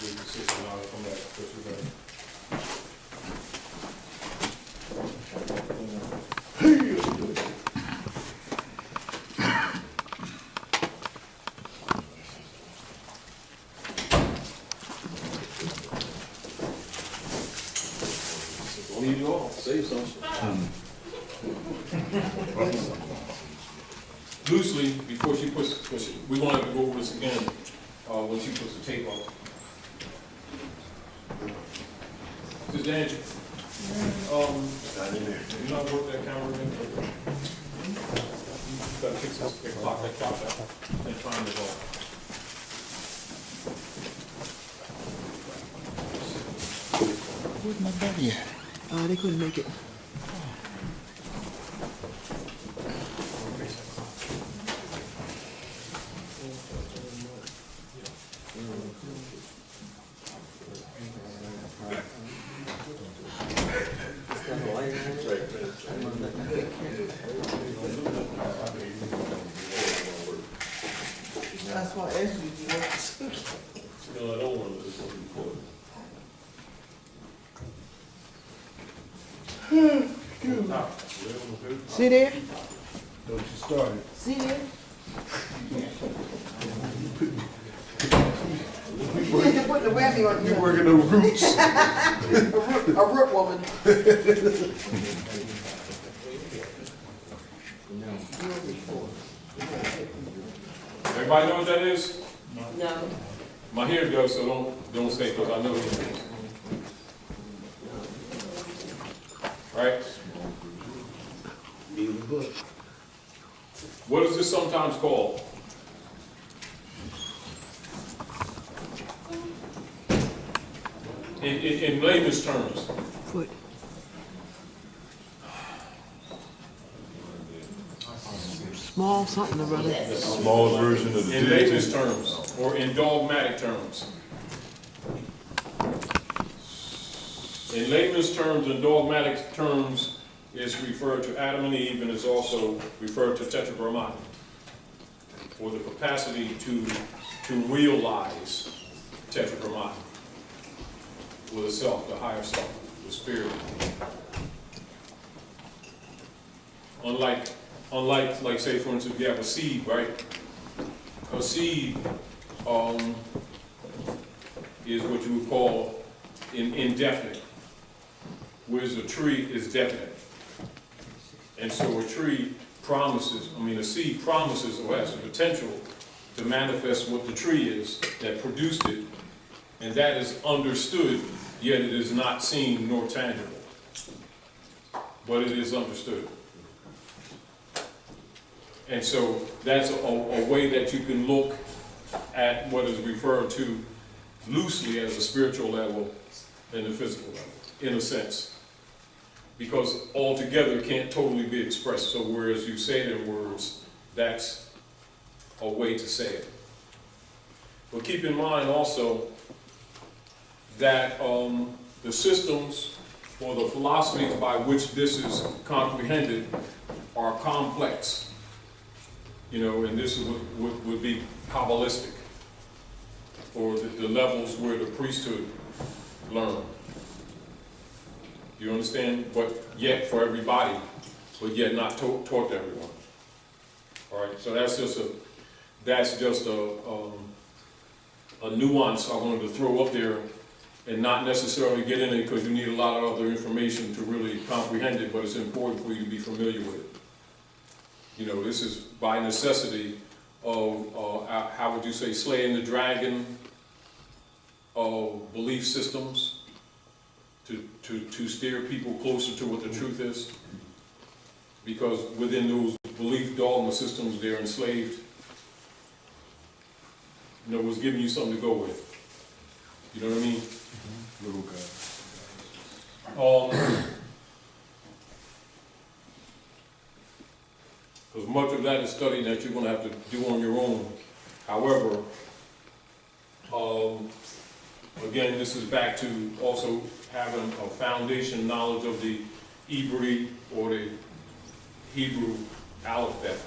We're consistent on from that, Don't need you all, save some. Loosely, before she puts, we won't have to go over this again, when she puts the tape on. Just Angie, you not work that camera again? You gotta fix this, clock that couch out, and find it all. Where's my buddy at? They couldn't make it. That's why I asked you if you want to. No, I don't want this one recorded. See there? Don't you start it. See there? You put the whammy on You you. working the roots. A root woman. Everybody know what that is? No. My hair does, so don't say, because I know it is. Right? What is this sometimes called? In layman's terms. Foot. Small something or other. Small version of the In layman's terms, or in dogmatic terms. In layman's terms and dogmatic terms is referred to Adam and Eve, and is also referred to tetragrammaton, or the capacity to realize tetragrammaton with a self, the higher self, the spirit. Unlike, like say for instance, you have a seed, right? A seed is what you would call indefinite, whereas a tree is definite. And so a tree promises, a seed promises or has the potential to manifest what the tree is that produced it, and that is understood, yet it is not seen nor tangible. But it is understood. And so that's a way that you can look at what is referred to loosely as a spiritual level and the physical level, in a sense. Because altogether it can't totally be expressed. So whereas you say it in words, that's a way to say it. But keep in mind also that the systems or the philosophies by which this is comprehended are complex. And this would be Kabbalistic, or the levels where the priesthood learned. You understand? But yet for everybody, but yet not taught to everyone. All right. So that's just a nuance I wanted to throw up there, and not necessarily get in it because you need a lot of other information to really comprehend it. But it's important for you to be familiar with it. This is by necessity of, how would you say, slaying the dragon of belief systems to steer people closer to what the truth is. Because within those belief dogma systems, they're enslaved. It's giving you something to go with. You know what I mean? Because much of that is study that you're going to have to do on your own. However, again, this is back to also having a foundation knowledge of the Hebrew or the Hebrew alphabet,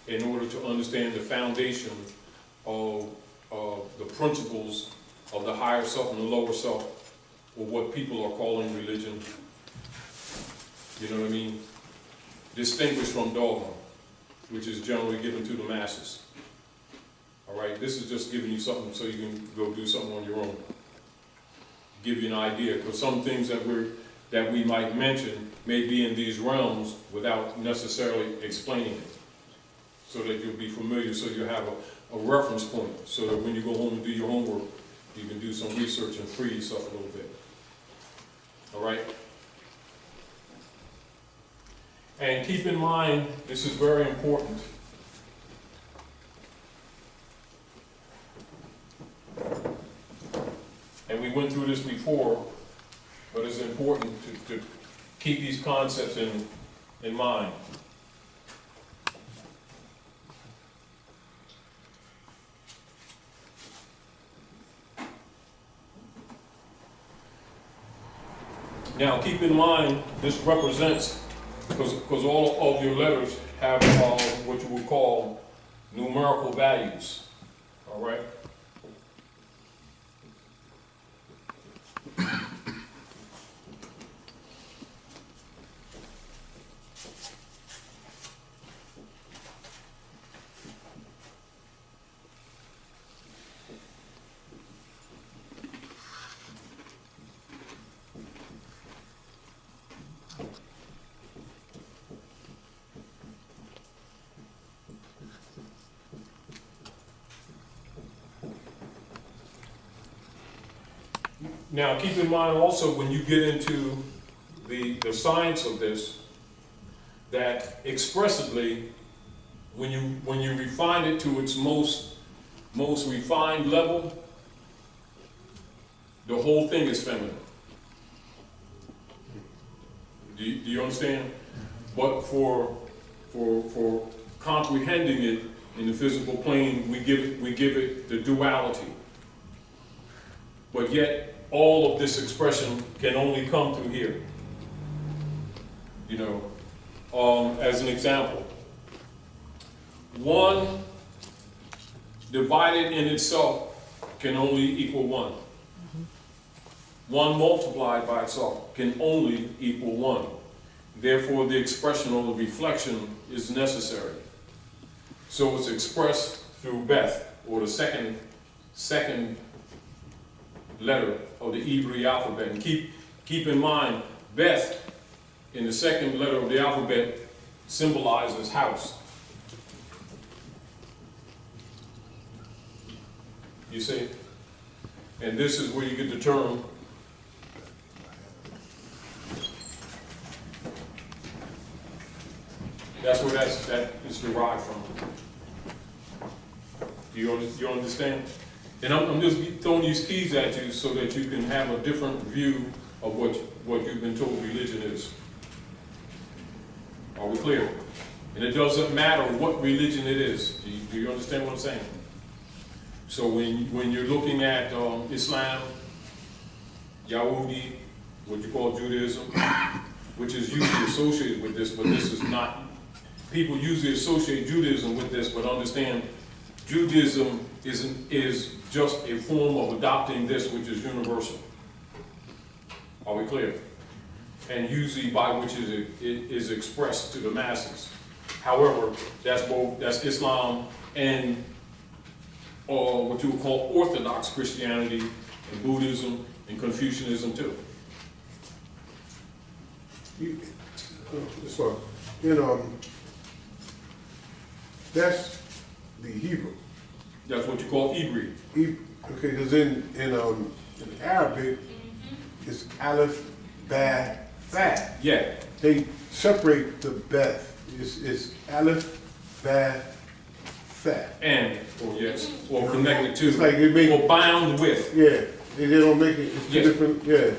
in order to understand the foundation of the principles of the higher self and the lower self, or what people are calling religion. You know what I mean? Distinguished from dogma, which is generally given to the masses. All right, this is just giving you something so you can go do something on your own. Give you an idea, because some things that we might mention may be in these realms without necessarily explaining it, so that you'll be familiar, so you have a reference point, so that when you go home and do your homework, you can do some research and free yourself a little bit. All right? And keep in mind, this is very important. And we went through this before, but it's important to keep these concepts in mind. Now, keep in mind, this represents, because all of your letters have what you would call numerical values, all right? Now, keep in mind also, when you get into the science of this, that expressively, when you refine it to its most refined level, the whole thing is feminine. Do you understand? But for comprehending it in the physical plane, we give it the duality. But yet, all of this expression can only come through here. You know, as an example, one divided in itself can only equal one. One multiplied by itself can only equal one. Therefore, the expression or the reflection is necessary. So it's expressed through Beth, or the second letter of the Hebrew alphabet. And keep in mind, Beth in the second letter of the alphabet symbolizes house. You see? And this is where you get the term that's where that is derived from. Do you understand? And I'm just throwing these keys at you so that you can have a different view of what you've been told religion is. Are we clear? And it doesn't matter what religion it is. Do you understand what I'm saying? So when you're looking at Islam, Yahudi, what you call Judaism, which is usually associated with this, but this is not. People usually associate Judaism with this, but understand Judaism is just a form of adopting this which is universal. Are we clear? And usually by which it is expressed to the masses. However, that's Islam and what you would call Orthodox Christianity and Buddhism and Confucianism too. That's the Hebrew. That's what you call Hebrew. Okay, because in Arabic, it's Aleph, Ba, Fa. Yeah. They separate the Beth. It's Aleph, Ba, Fa. And, or yes, or connected to, It's like it make, or bound with. yeah, they don't make it, it's two Yes. different, yeah.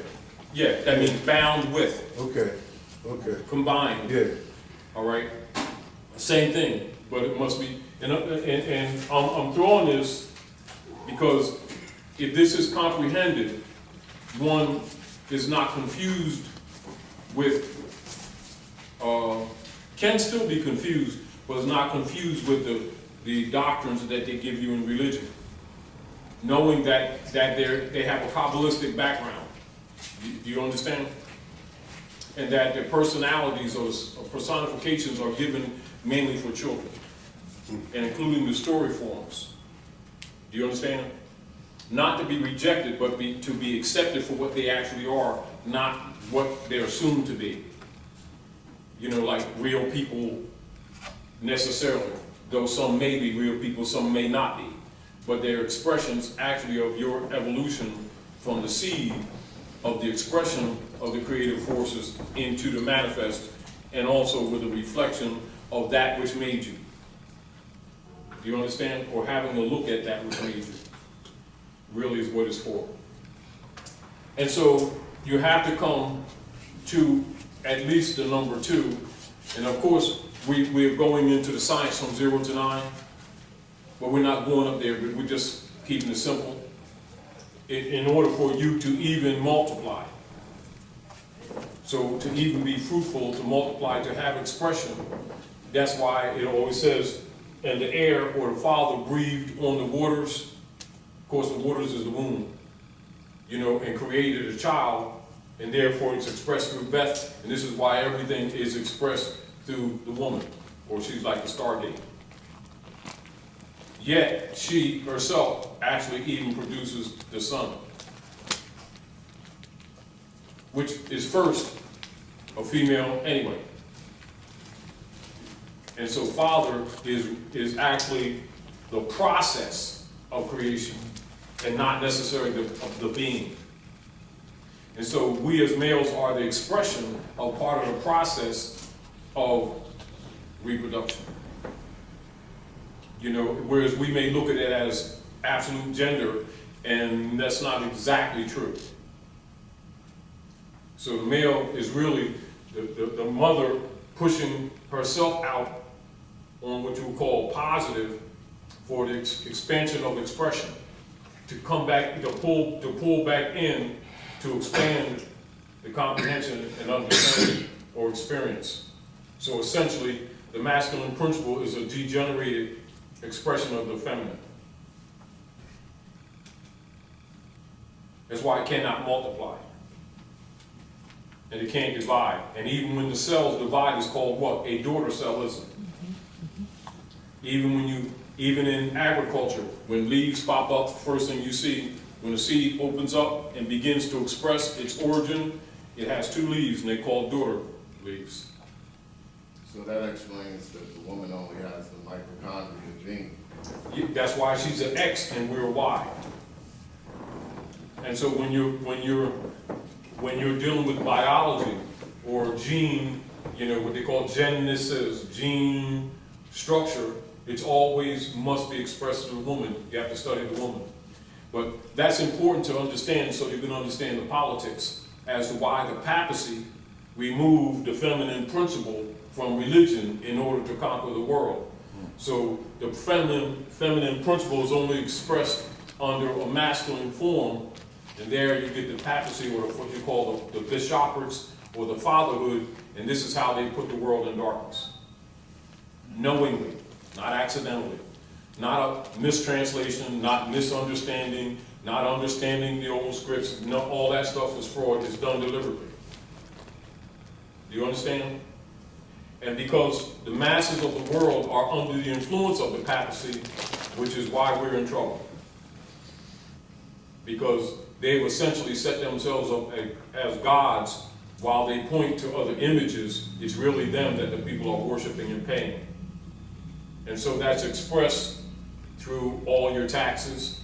Yeah, that means bound with, Okay, combined. yeah. All right, same thing, but it must be. And I'm throwing this because if this is comprehended, one is not confused with. Can still be confused, but is not confused with the doctrines that they give you in religion. knowing that they have a Kabbalistic background. Do you understand? And that their personalities or personifications are given mainly for children, and including the story forms. Do you understand? Not to be rejected, but to be accepted for what they actually are, not what they're assumed to be. You know, like real people necessarily, though some may be real people, some may not be. But they're expressions actually of your evolution from the seed of the expression of the creative forces into the manifest, and also with a reflection of that which made you. Do you understand? Or having a look at that which made you really is what it's for. And so you have to come to at least the number 2. And of course, we're going into the science from 0 to 9, but we're not going up there, but we're just keeping it simple. In order for you to even multiply. So to even be fruitful, to multiply, to have expression, that's why it always says, and the air or the Father breathed on the waters. Of course, the waters is the womb, you know, and created a child, and therefore it's expressed through Beth, and this is why everything is expressed through the woman, or she's like the stargate. Yet she herself actually even produces the son, which is first a female anyway. And so Father is actually the process of creation and not necessarily the being. And so we as males are the expression of part of the process of reproduction. You know, whereas we may look at it as absolute gender, and that's not exactly true. So the male is really the mother pushing herself out on what you would call positive for the expansion of expression, to come back, to pull back in, to expand the comprehension and understanding or experience. So essentially, the masculine principle is a degenerated expression of the feminine. That's why it cannot multiply. And it can't divide. And even when the cells divide, it's called what? A daughter cell, isn't it? Even in agriculture, when leaves pop up, first thing you see, when the seed opens up and begins to express its origin, it has 2 leaves, and they're called daughter leaves. So that explains that the woman only has the mitochondria gene. That's why she's an X and we're a Y. And so when you're dealing with biology or gene, you know, what they call genesis, gene structure, it's always must be expressed through the woman. You have to study the woman. But that's important to understand so you can understand the politics as to why the papacy removed the feminine principle from religion in order to conquer the world. So the feminine principle is only expressed under a masculine form, and there you get the papacy, or what you call the bishoprics or the fatherhood, and this is how they put the world in darkness. Knowingly, not accidentally, not a mistranslation, not misunderstanding, not understanding the old scripts. No, all that stuff is fraud. It's done deliberately. Do you understand? And because the masses of the world are under the influence of the papacy, which is why we're in trouble. Because they've essentially set themselves up as gods while they point to other images. It's really them that the people are worshiping and paying. And so that's expressed through all your taxes,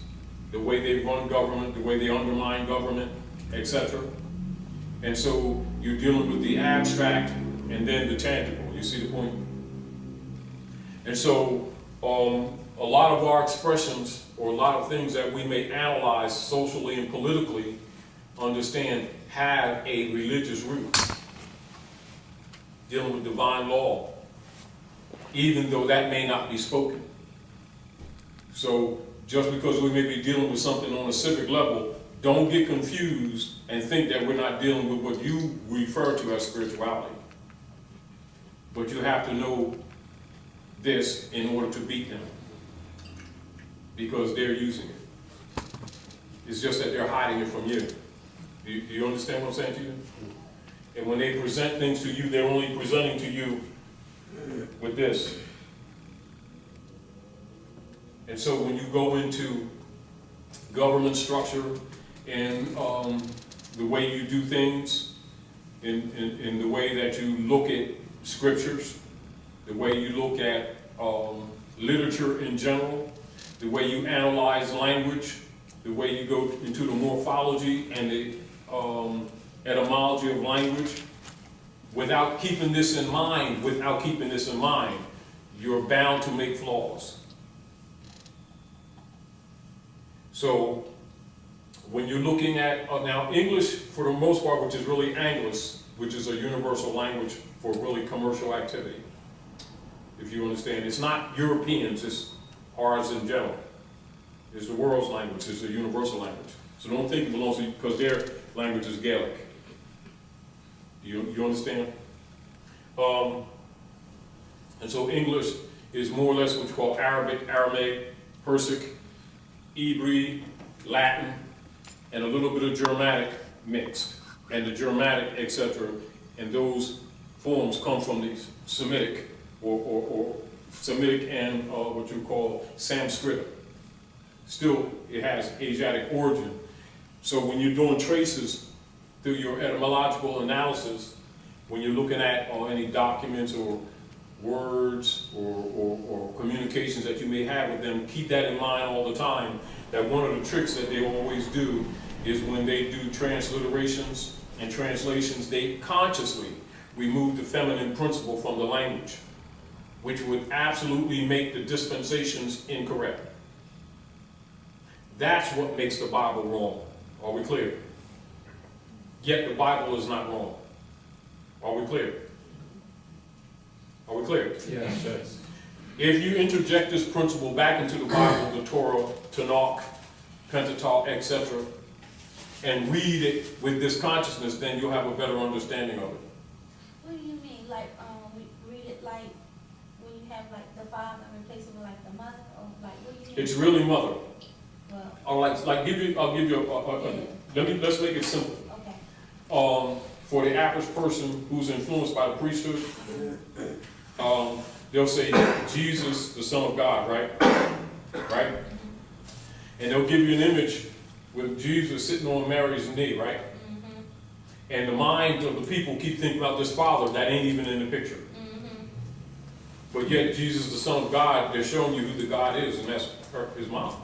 the way they run government, the way they undermine government, etc. And so you're dealing with the abstract and then the tangible. You see the point? And so a lot of our expressions, or a lot of things that we may analyze socially and politically, understand, have a religious root. Dealing with divine law, even though that may not be spoken. So just because we may be dealing with something on a civic level, don't get confused and think that we're not dealing with what you refer to as spirituality. But you have to know this in order to beat them, because they're using it. It's just that they're hiding it from you. Do you understand what I'm saying to you? And when they present things to you, they're only presenting to you with this. And so when you go into government structure and the way you do things, in the way that you look at scriptures, the way you look at literature in general, the way you analyze language, the way you go into the morphology and the etymology of language, without keeping this in mind, you're bound to make flaws. So when you're looking at, now English for the most part, which is really Anglish, which is a universal language for really commercial activity, if you understand. It's not Europeans, it's ours in general. It's the world's language, it's a universal language. So don't think it belongs to you, because their language is Gaelic. You understand? And so English is more or less what you call Arabic, Aramaic, Persic, Hebrew, Latin, and a little bit of Germanic mixed. And the Germanic, etc., and those forms come from the Semitic, or Semitic and what you call Sanskrit. Still, it has Asiatic origin. So when you're doing traces through your etymological analysis, when you're looking at any documents or words or communications that you may have with them, keep that in mind all the time, that one of the tricks that they always do is when they do transliterations and translations, they consciously remove the feminine principle from the language, which would absolutely make the dispensations incorrect. That's what makes the Bible wrong. Are we clear? Yet the Bible is not wrong. Are we clear? Are we clear? Yes. If you interject this principle back into the Bible, the Torah, Tanakh, Pentateuch, etc., and read it with this consciousness, then you'll have a better understanding of it. What do you mean? Like, we read it like when you have like the father and replace it with like the mother, or like what do you mean? It's really mother. Well, Or I'll give you let's make it simple. okay. For the average person who's influenced by the priesthood, they'll say Jesus, the Son of God, right? Right? And they'll give you an image with Jesus sitting on Mary's knee, right? Mm-hmm. And the minds of the people keep thinking about this Father that ain't even in the picture. Mm-hmm. But yet Jesus, the Son of God, they're showing you who the God is, and that's his mom.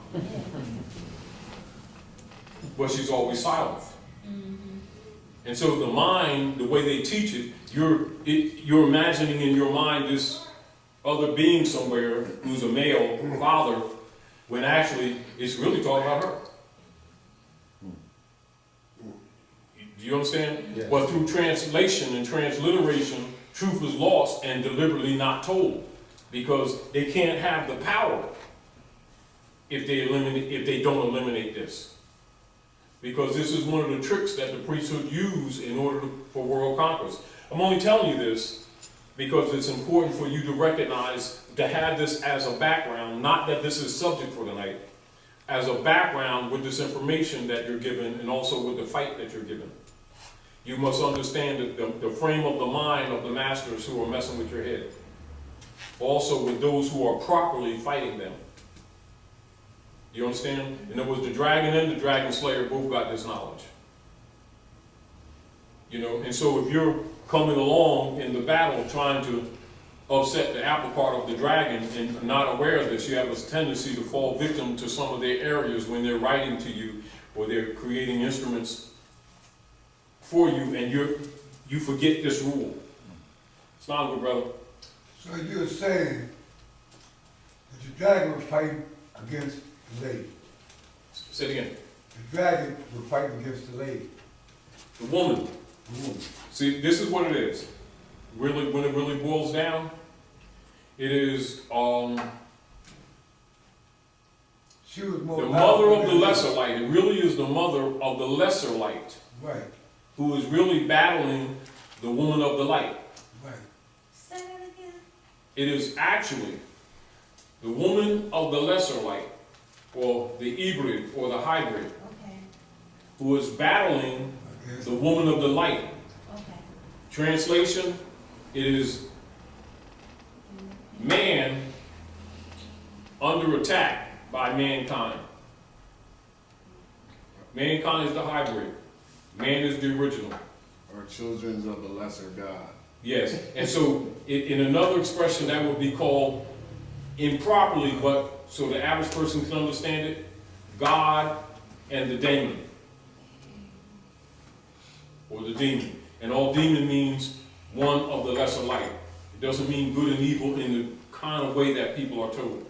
But she's always silent. Mm-hmm. And so the mind, the way they teach it, you're imagining in your mind this other being somewhere who's a male father, when actually it's really talking about her. Do you understand? Yes. But through translation and transliteration, truth is lost and deliberately not told, because they can't have the power if they don't eliminate this. Because this is one of the tricks that the priesthood use in order for world conquest. I'm only telling you this because it's important for you to recognize, to have this as a background, not that this is subject for tonight, as a background with this information that you're given and also with the fight that you're given. You must understand that the frame of the mind of the masters who are messing with your head. Also with those who are properly fighting them. You understand? In other words, the dragon and the dragon slayer both got this knowledge. You know, and so if you're coming along in the battle trying to upset the apple cart of the dragon and not aware of this, you have a tendency to fall victim to some of their areas when they're writing to you or they're creating instruments for you, and you forget this rule. It's not good, brother. So you're saying that the dragon was fighting against the lady. Say it again. The dragon was fighting against the lady. The woman. The woman. See, this is what it is. Really, when it really boils down, it is She was more the mother of the powerful lesser light. It really is the mother of the lesser light, Right, who is really battling the woman of the light. right. Say that again. It is actually the woman of the lesser light, or the hybrid, or the hybrid, Okay. who is battling the woman of the light. Okay. Translation, it is man under attack by mankind. Mankind is the hybrid. Man is the original. Or children of the lesser God. Yes, and so in another expression that would be called improperly, but so the average person can understand it, God and the daemon. Or the demon. And all demon means one of the lesser light. It doesn't mean good and evil in the kind of way that people are told.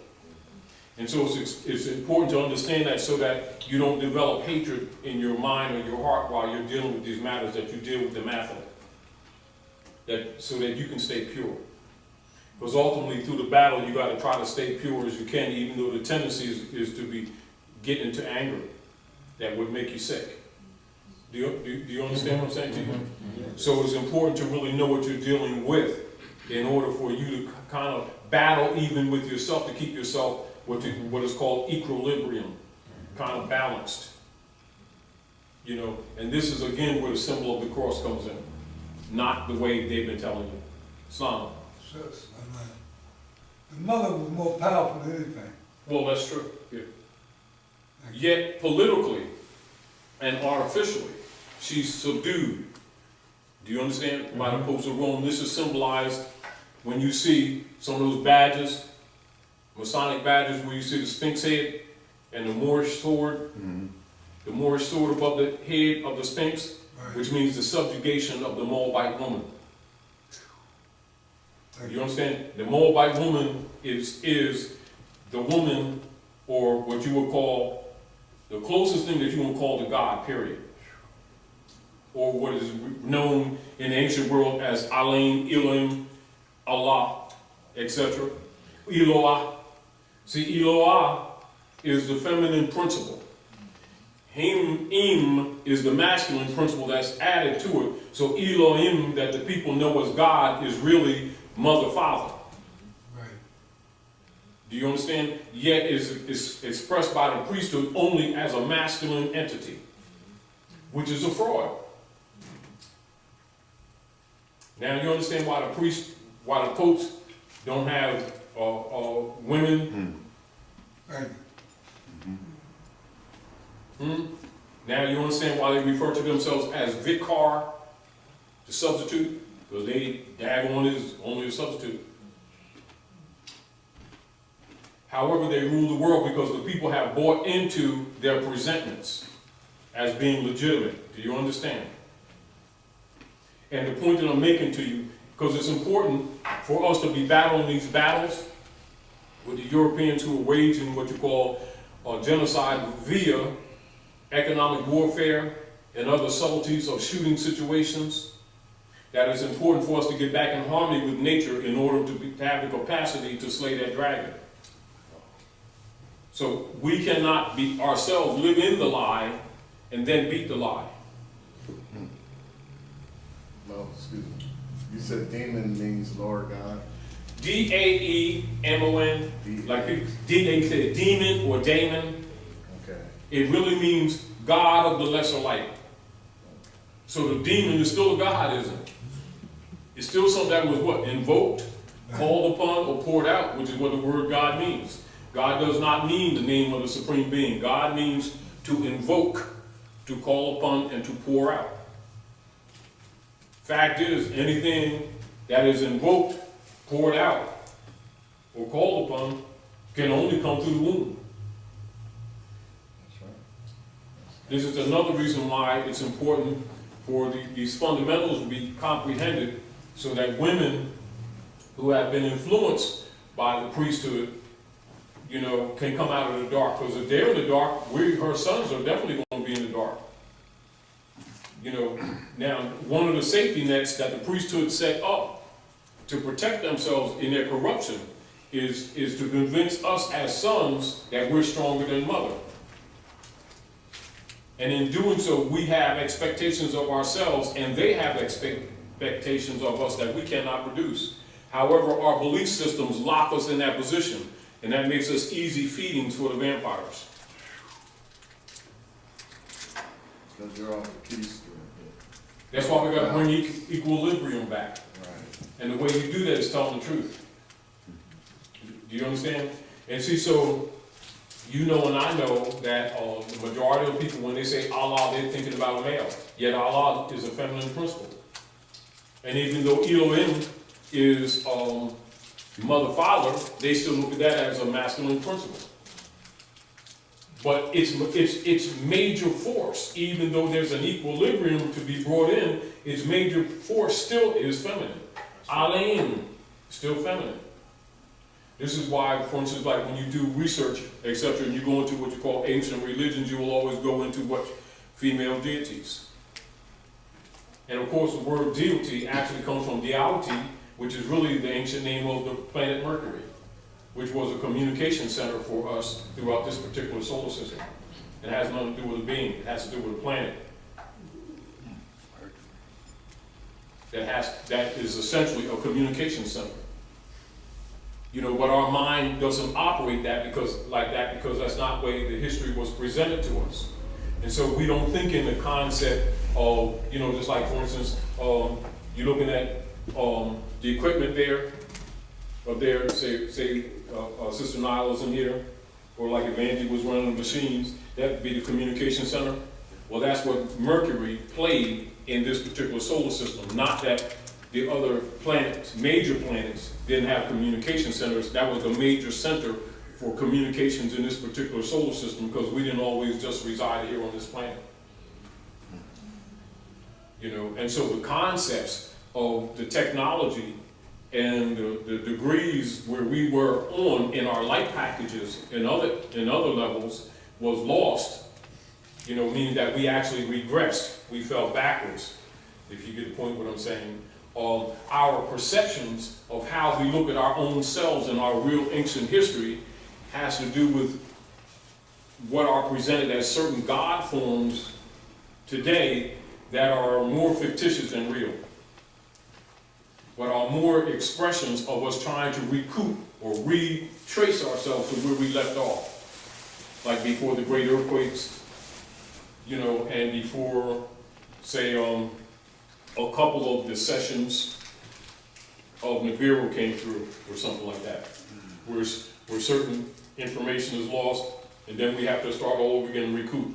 And so it's important to understand that so that you don't develop hatred in your mind or your heart while you're dealing with these matters, that you deal with them after. So that you can stay pure. Because ultimately through the battle you got to try to stay pure as you can, even though the tendency is to be getting into anger that would make you sick. Do you understand what I'm saying to you? So it's important to really know what you're dealing with in order for you to kind of battle even with yourself, to keep yourself what is called equilibrium, kind of balanced. You know, and this is again where the symbol of the cross comes in, not the way they've been telling you. Islam. Shucks, my man. The mother was more powerful than anything. Well, that's true. Yeah. Yet politically and artificially, she's subdued. Do you understand? By the popes of Rome, this is symbolized when you see some of those badges, Masonic badges, where you see the Sphinx head and the Moorish sword, the Moorish sword above the head of the Sphinx, which means the subjugation of the Moabite woman. You understand? The Moabite woman is the woman, or what you would call, the closest thing that you would call to God, period. Or what is known in the ancient world as Alain, Elohim, Allah, etc. Eloah. See, Eloah is the feminine principle. Im is the masculine principle that's added to it. So Elohim, that the people know as God, is really mother, father. Right. Do you understand? Yet is expressed by the priesthood only as a masculine entity, which is a fraud. Now you understand why the popes don't have women. Thank you. Now you understand why they refer to themselves as vicar, the substitute, because they daggone is only a substitute. However, they rule the world because the people have bought into their presentments as being legitimate. Do you understand? And the point that I'm making to you, because it's important for us to be battling these battles with the Europeans who are waging what you call genocide via economic warfare and other subtleties of shooting situations, that it's important for us to get back in harmony with nature in order to have the capacity to slay that dragon. So we cannot be ourselves live in the lie and then beat the lie. No, excuse me. You said demon means Lord God. D-A-E-M-O-N, like they say demon or daemon. Okay. It really means God of the lesser light. So the demon is still a God, isn't it? It's still something that was what? Invoked, called upon, or poured out, which is what the word God means. God does not mean the name of the supreme being. God means to invoke, to call upon, and to pour out. Fact is, anything that is invoked, poured out, or called upon can only come through the womb. That's right. This is another reason why it's important for these fundamentals to be comprehended so that women who have been influenced by the priesthood, you know, can come out of the dark. Because if they're in the dark, her sons are definitely going to be in the dark. You know, now, one of the safety nets that the priesthood set up to protect themselves in their corruption is to convince us as sons that we're stronger than mother. And in doing so, we have expectations of ourselves, and they have expectations of us that we cannot produce. However, our belief systems lock us in that position, and that makes us easy feedings for the vampires. Because you're off the key string. That's why we gotta bring equilibrium back. Right. And the way you do that is telling the truth. Do you understand? And see, so, you know and I know that the majority of people, when they say Allah, they're thinking about a male. Yet Allah is a feminine principle. And even though Elohim is mother, father, they still look at that as a masculine principle. But its major force, even though there's an equilibrium to be brought in, its major force still is feminine. Alim, still feminine. This is why, for instance, like when you do research, etc., and you go into what you call ancient religions, you will always go into what female deities. And of course, the word deity actually comes from deity, which is really the ancient name of the planet Mercury, which was a communication center for us throughout this particular solar system. It has nothing to do with a being, it has to do with a planet. That is essentially a communication center. You know, but our mind doesn't operate because that's not the way the history was presented to us. And so we don't think in the concept of, you know, just like for instance, you're looking at the equipment there, say Sister Nyla's in here, or like if Angie was running the machines, that would be the communication center. Well, that's what Mercury played in this particular solar system, not that the other planets, major planets, didn't have communication centers. That was the major center for communications in this particular solar system because we didn't always just reside here on this planet. You know, and so the concepts of the technology and the degrees where we were on in our light packages in other levels was lost, you know, meaning that we actually regressed, we fell backwards, if you get the point what I'm saying. Our perceptions of how we look at our own selves and our real ancient history has to do with what are presented as certain God forms today that are more fictitious than real, but are more expressions of us trying to recoup or retrace ourselves to where we left off, like before the great earthquakes, you know, and before, say, a couple of the sessions of Nibiru came through, or something like that, where certain information is lost, and then we have to start all over again and recoup.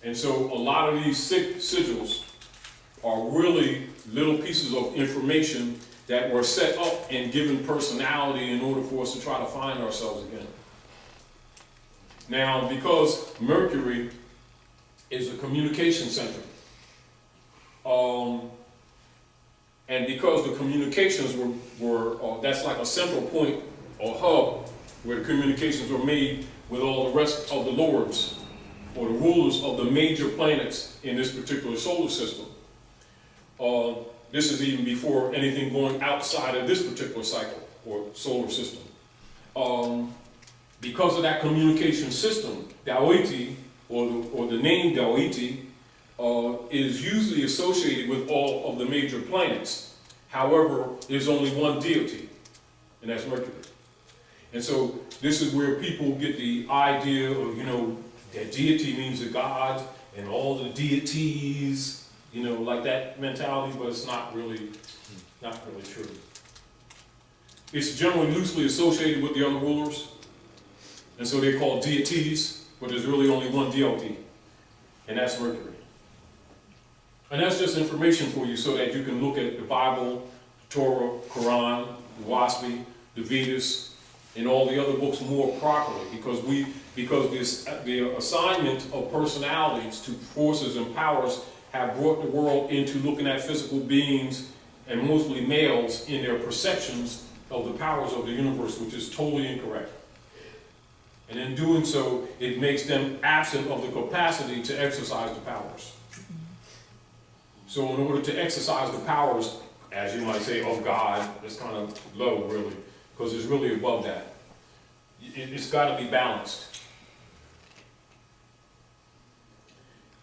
And so a lot of these sigils are really little pieces of information that were set up and given personality in order for us to try to find ourselves again. Now, because Mercury is a communication center, and because the communications were that's like a central point or hub where the communications were made with all the rest of the lords or the rulers of the major planets in this particular solar system. This is even before anything going outside of this particular cycle or solar system. Because of that communication system, Daoiti, or the name Daoiti, is usually associated with all of the major planets. However, there's only one deity, and that's Mercury. And so this is where people get the idea of, you know, that deity means a god and all the deities, you know, like that mentality, but it's not really true. It's generally loosely associated with the other rulers, and so they're called deities, but there's really only one deity, and that's Mercury. And that's just information for you so that you can look at the Bible, Torah, Quran, the WASPI, the Vedas, and all the other books more properly, because the assignment of personalities to forces and powers have brought the world into looking at physical beings, and mostly males, in their perceptions of the powers of the universe, which is totally incorrect. And in doing so, it makes them absent of the capacity to exercise the powers. So in order to exercise the powers, as you might say, of God, it's kind of low, really, because it's really above that. It's got to be balanced.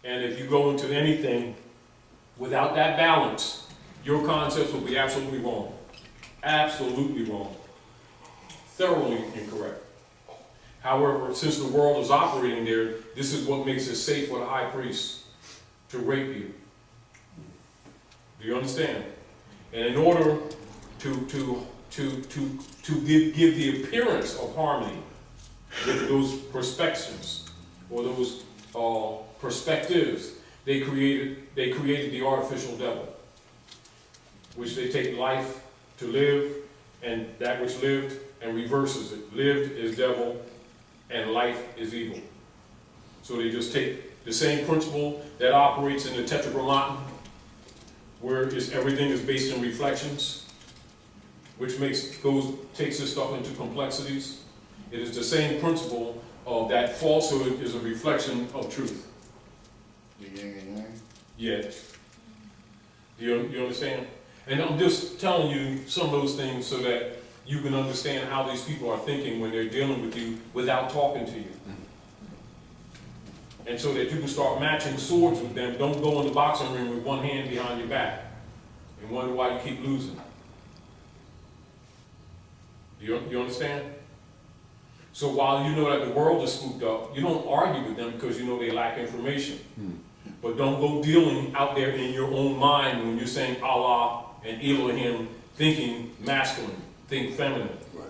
And if you go into anything without that balance, your concepts will be absolutely wrong. Absolutely wrong. Thoroughly incorrect. However, since the world is operating there, this is what makes it safe for the high priest to rape you. Do you understand? And in order to give the appearance of harmony with those perspectives or those perspectives, they created the artificial devil, which they take life to live, and that which lived and reverses it. Lived is devil, and life is evil. So they just take the same principle that operates in the Tetragrammaton, where everything is based in reflections, which takes this stuff into complexities. It is the same principle of that falsehood is a reflection of truth. The yin and yang? Yeah. You understand? And I'm just telling you some of those things so that you can understand how these people are thinking when they're dealing with you without talking to you. And so that you can start matching swords with them. Don't go in the boxing ring with one hand behind your back and wonder why you keep losing. You understand? So while you know that the world is spooked up, you don't argue with them because you know they lack information. But don't go dealing out there in your own mind when you're saying Allah and Elohim, thinking masculine, think feminine. Right.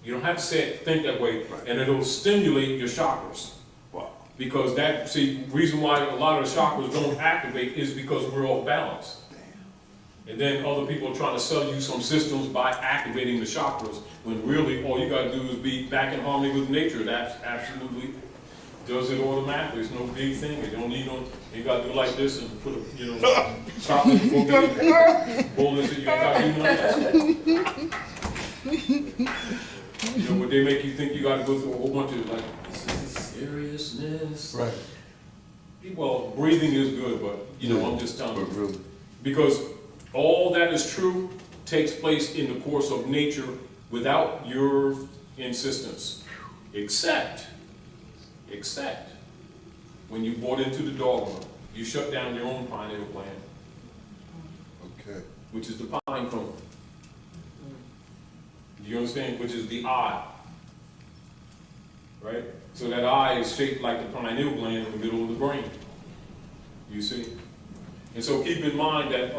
You don't have to say it, think that way, and it'll stimulate your chakras. Wow. Because reason why a lot of the chakras don't activate is because we're off balance. And then other people are trying to sell you some systems by activating the chakras, when really all you gotta do is be back in harmony with nature. That's absolutely does it automatically. It's no big thing. You don't need you gotta do like this and put a, chocolate bullets that you gotta do like that. You know, but they make you think you gotta go through a whole bunch of this is the seriousness. Right. Well, breathing is good, but I'm just telling you. Really. Because all that is true takes place in the course of nature without your insistence. Except when you bought into the dogma, you shut down your own pineal gland. Okay. Which is the pine cone. Do you understand? Which is the eye. Right? So that eye is shaped like the pineal gland in the middle of the brain. You see? And so keep in mind that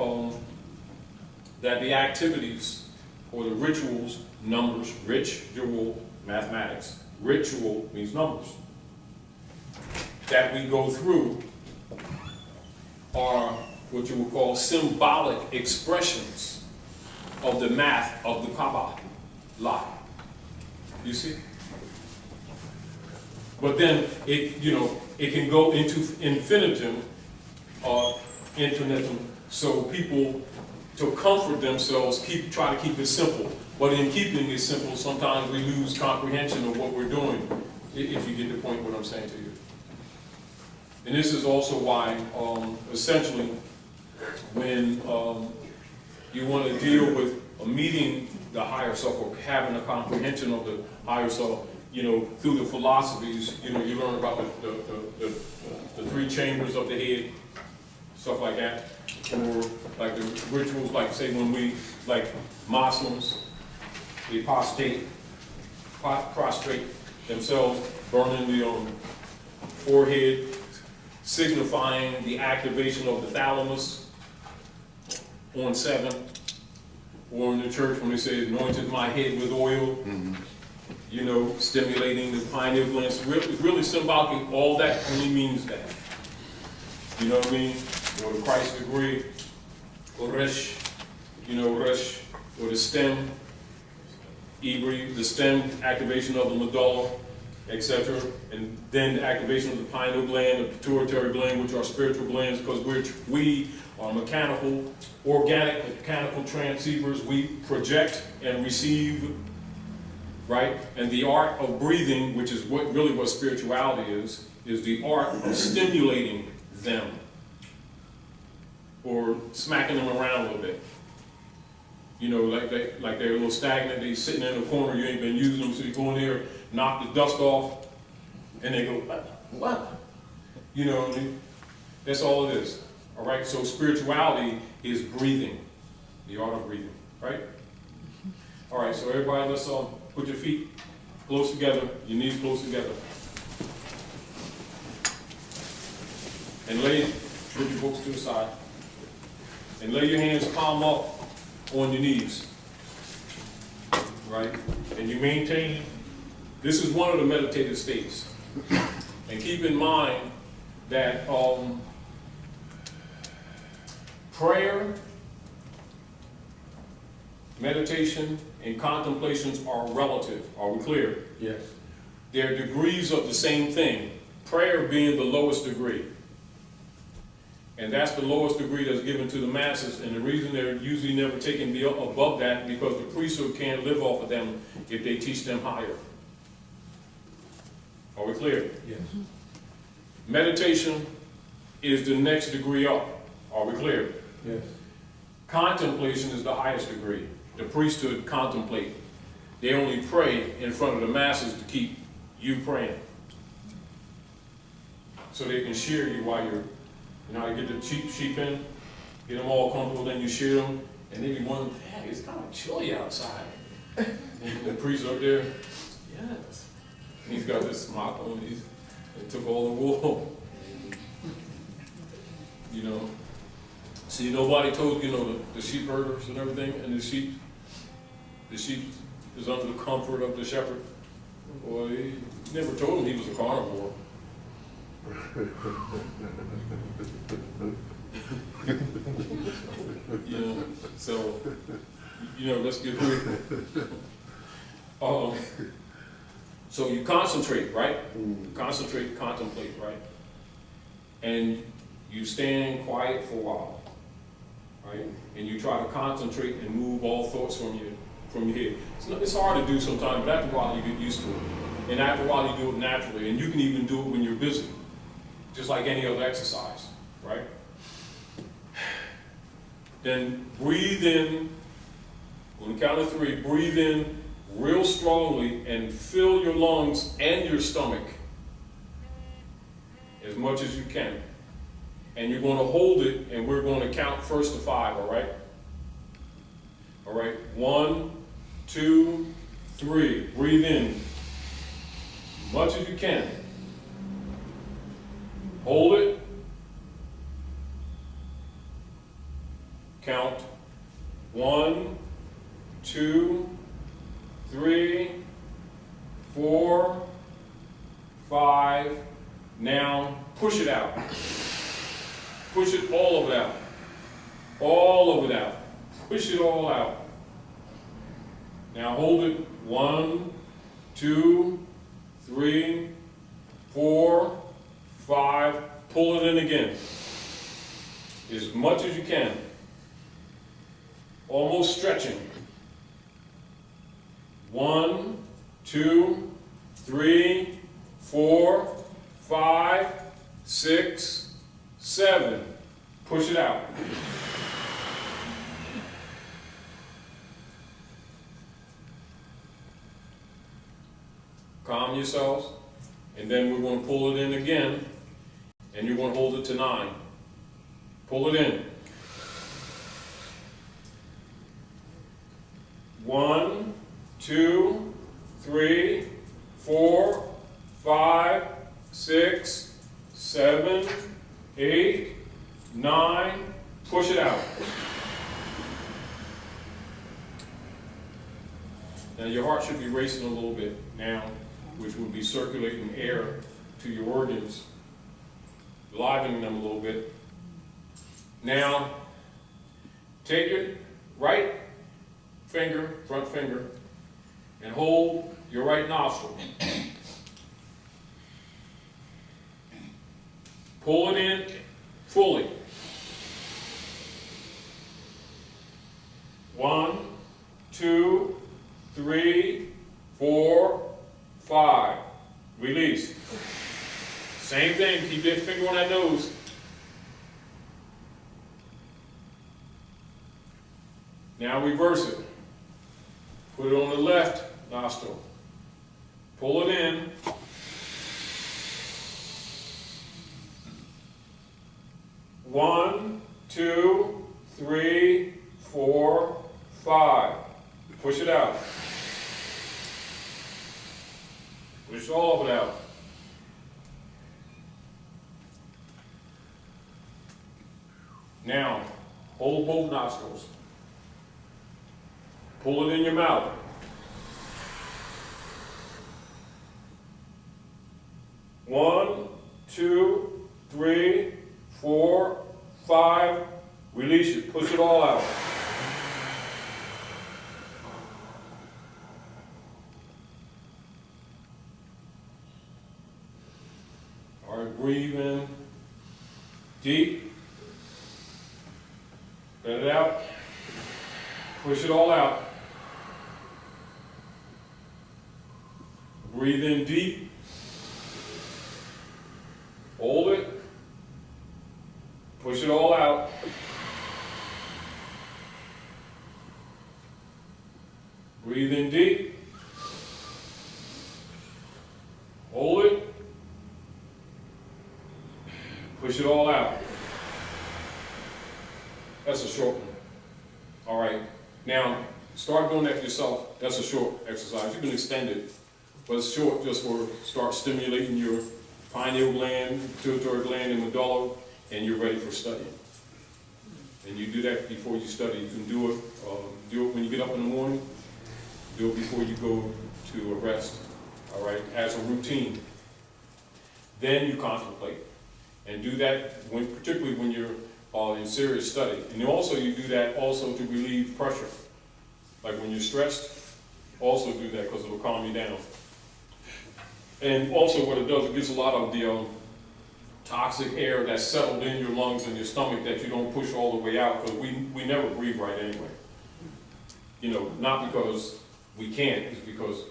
that the activities or the rituals, numbers, ritual, mathematics, ritual means numbers, that we go through are what you would call symbolic expressions of the math of the Kabbalah. You see? But then it can go into infinitum or infinitum, so people, to comfort themselves, try to keep it simple. But in keeping it simple, sometimes we lose comprehension of what we're doing, if you get the point what I'm saying to you. And this is also why, essentially, when you want to deal with meeting the higher self or having a comprehension of the higher self, through the philosophies, you learn about the three chambers of the head, stuff like that, or like the rituals, like say when we, like Muslims, they prostrate themselves, burning the forehead, signifying the activation of the thalamus on 7, or in the church when they say anointed my head with oil, stimulating the pineal glands. It's really symbolic. All that only means that. You know what I mean? Or the Christ degree, or Resh, Resh, or the stem, Ibri, the stem activation of the medulla, etc. And then the activation of the pineal gland, the pituitary gland, which are spiritual glands, because we are organic mechanical transceivers. We project and receive, right? And the art of breathing, which is what spirituality is the art of stimulating them, or smacking them around a little bit. Like they're a little stagnant, they're sitting in a corner, you ain't been using them, so you go in there, knock the dust off, and they go, what? That's all it is. All right, so spirituality is breathing, the art of breathing, right? All right, so everybody, let's Put your feet close together, your knees close together. And put your books to the side. And lay your hands palm up on your knees. Right? And you maintain, this is one of the meditative states. And keep in mind that prayer, meditation, and contemplations are relative. Are we clear? Yes. They're degrees of the same thing. Prayer being the lowest degree. And that's the lowest degree that's given to the masses. And the reason they're usually never taken above that, because the priesthood can't live off of them if they teach them higher. Are we clear? Yes. Meditation is the next degree up. Are we clear? Yes. Contemplation is the highest degree. The priesthood contemplate. They only pray in front of the masses to keep you praying. So they can shear you while you're, you know how you get the sheep in, get them all comfortable, then you shear them, and then you wonder, hey, it's kind of chilly outside. And the priest up there, yes. He's got this smock on, they took all the wool. You know. See, nobody told, you know, the sheep herders and everything, and the sheep is under the comfort of the shepherd. Boy, he never told him he was a carnivore. You know, so, you know, let's get real. So you concentrate, right? Concentrate, contemplate, right? And you stand quiet for a while, right? And you try to concentrate and move all thoughts from your head. It's hard to do sometimes, but after a while you get used to it. And after a while you do it naturally, and you can even do it when you're busy, just like any other exercise, right? Then breathe in, on the count of 3, breathe in real strongly and fill your lungs and your stomach as much as you can. And you're going to hold it, and we're going to count first to 5, all right? All right, 1, 2, 3. Breathe in as much as you can. Hold it. Count 1, 2, 3, 4, 5. Now push it out. Push it all of it out. All of it out. Push it all out. Now hold it. 1, 2, 3, 4, 5. Pull it in again. As much as you can. Almost stretching. 1, 2, 3, 4, 5, 6, 7. Push it out. Calm yourselves, and then we're going to pull it in again, and you're going to hold it to 9. Pull it in. 1, 2, 3, 4, 5, 6, 7, 8, 9. Push it out. Now your heart should be racing a little bit now, which would be circulating air to your organs, livening them a little bit. Now, take your right finger, front finger, and hold your right nostril. Pull it in fully. 1, 2, 3, 4, 5. Release. Same thing, keep that finger on that nose. Now reverse it. Put it on the left nostril. Pull it in. One, 2, 3, 4, 5. Push it out. Push all of it out. Now, hold both nostrils. Pull it in your mouth. One, two, three, 4, 5. Release it. Push it all out. All right, breathe in deep. Let it out. Push it all out. Breathe in deep. Hold it. Push it all out. Breathe in deep. Hold it. Push it all out. That's a short one. All right. Now, start doing that yourself. That's a short exercise. You can extend it, but it's short just for start stimulating your pineal gland, pituitary gland, and medulla, and you're ready for studying. And you do that before you study. You can do it when you get up in the morning. Do it before you go to a rest. All right, as a routine. Then you contemplate, and do that particularly when you're in serious study. And you do that also to relieve pressure. Like when you're stressed, also do that because it'll calm you down. And also what it does, it gets a lot of the toxic air that's settled in your lungs and your stomach that you don't push all the way out, because we never breathe right anyway. You know, not because we can't, it's because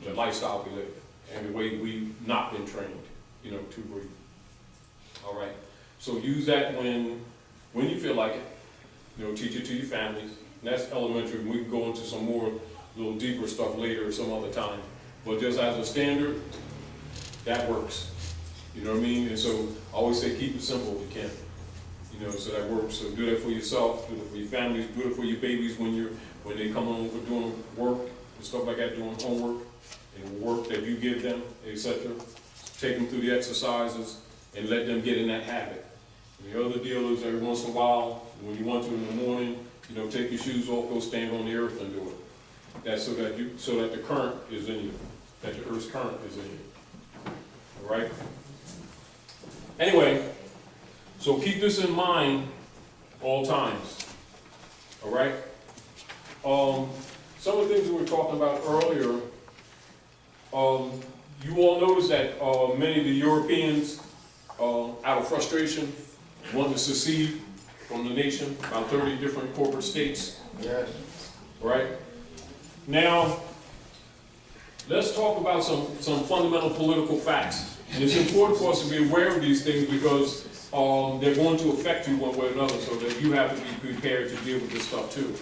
the lifestyle we live and the way we've not been trained, you know, to breathe. All right. So use that when you feel like it. You know, teach it to your families. And that's elementary. We can go into some more little deeper stuff later or some other time. But just as a standard, that works. You know what I mean? And so I always say keep it simple if you can. You know, so that works. So do that for yourself, do it for your families, do it for your babies when they come home for doing work and stuff like that, doing homework and work that you give them, etc. Take them through the exercises and let them get in that habit. And the other deal is every once in a while, when you want to in the morning, you know, take your shoes off, go stand on the earth and do it. That's so that the current is in you, that the earth's current is in you. All right? Anyway, so keep this in mind all times. All right? Some of the things we were talking about earlier, you all notice that many of the Europeans, out of frustration, want to secede from the nation, about 30 different corporate states. Yes. Right? Now, let's talk about some fundamental political facts. And it's important for us to be aware of these things because they're going to affect you one way or another, so that you have to be prepared to deal with this stuff too.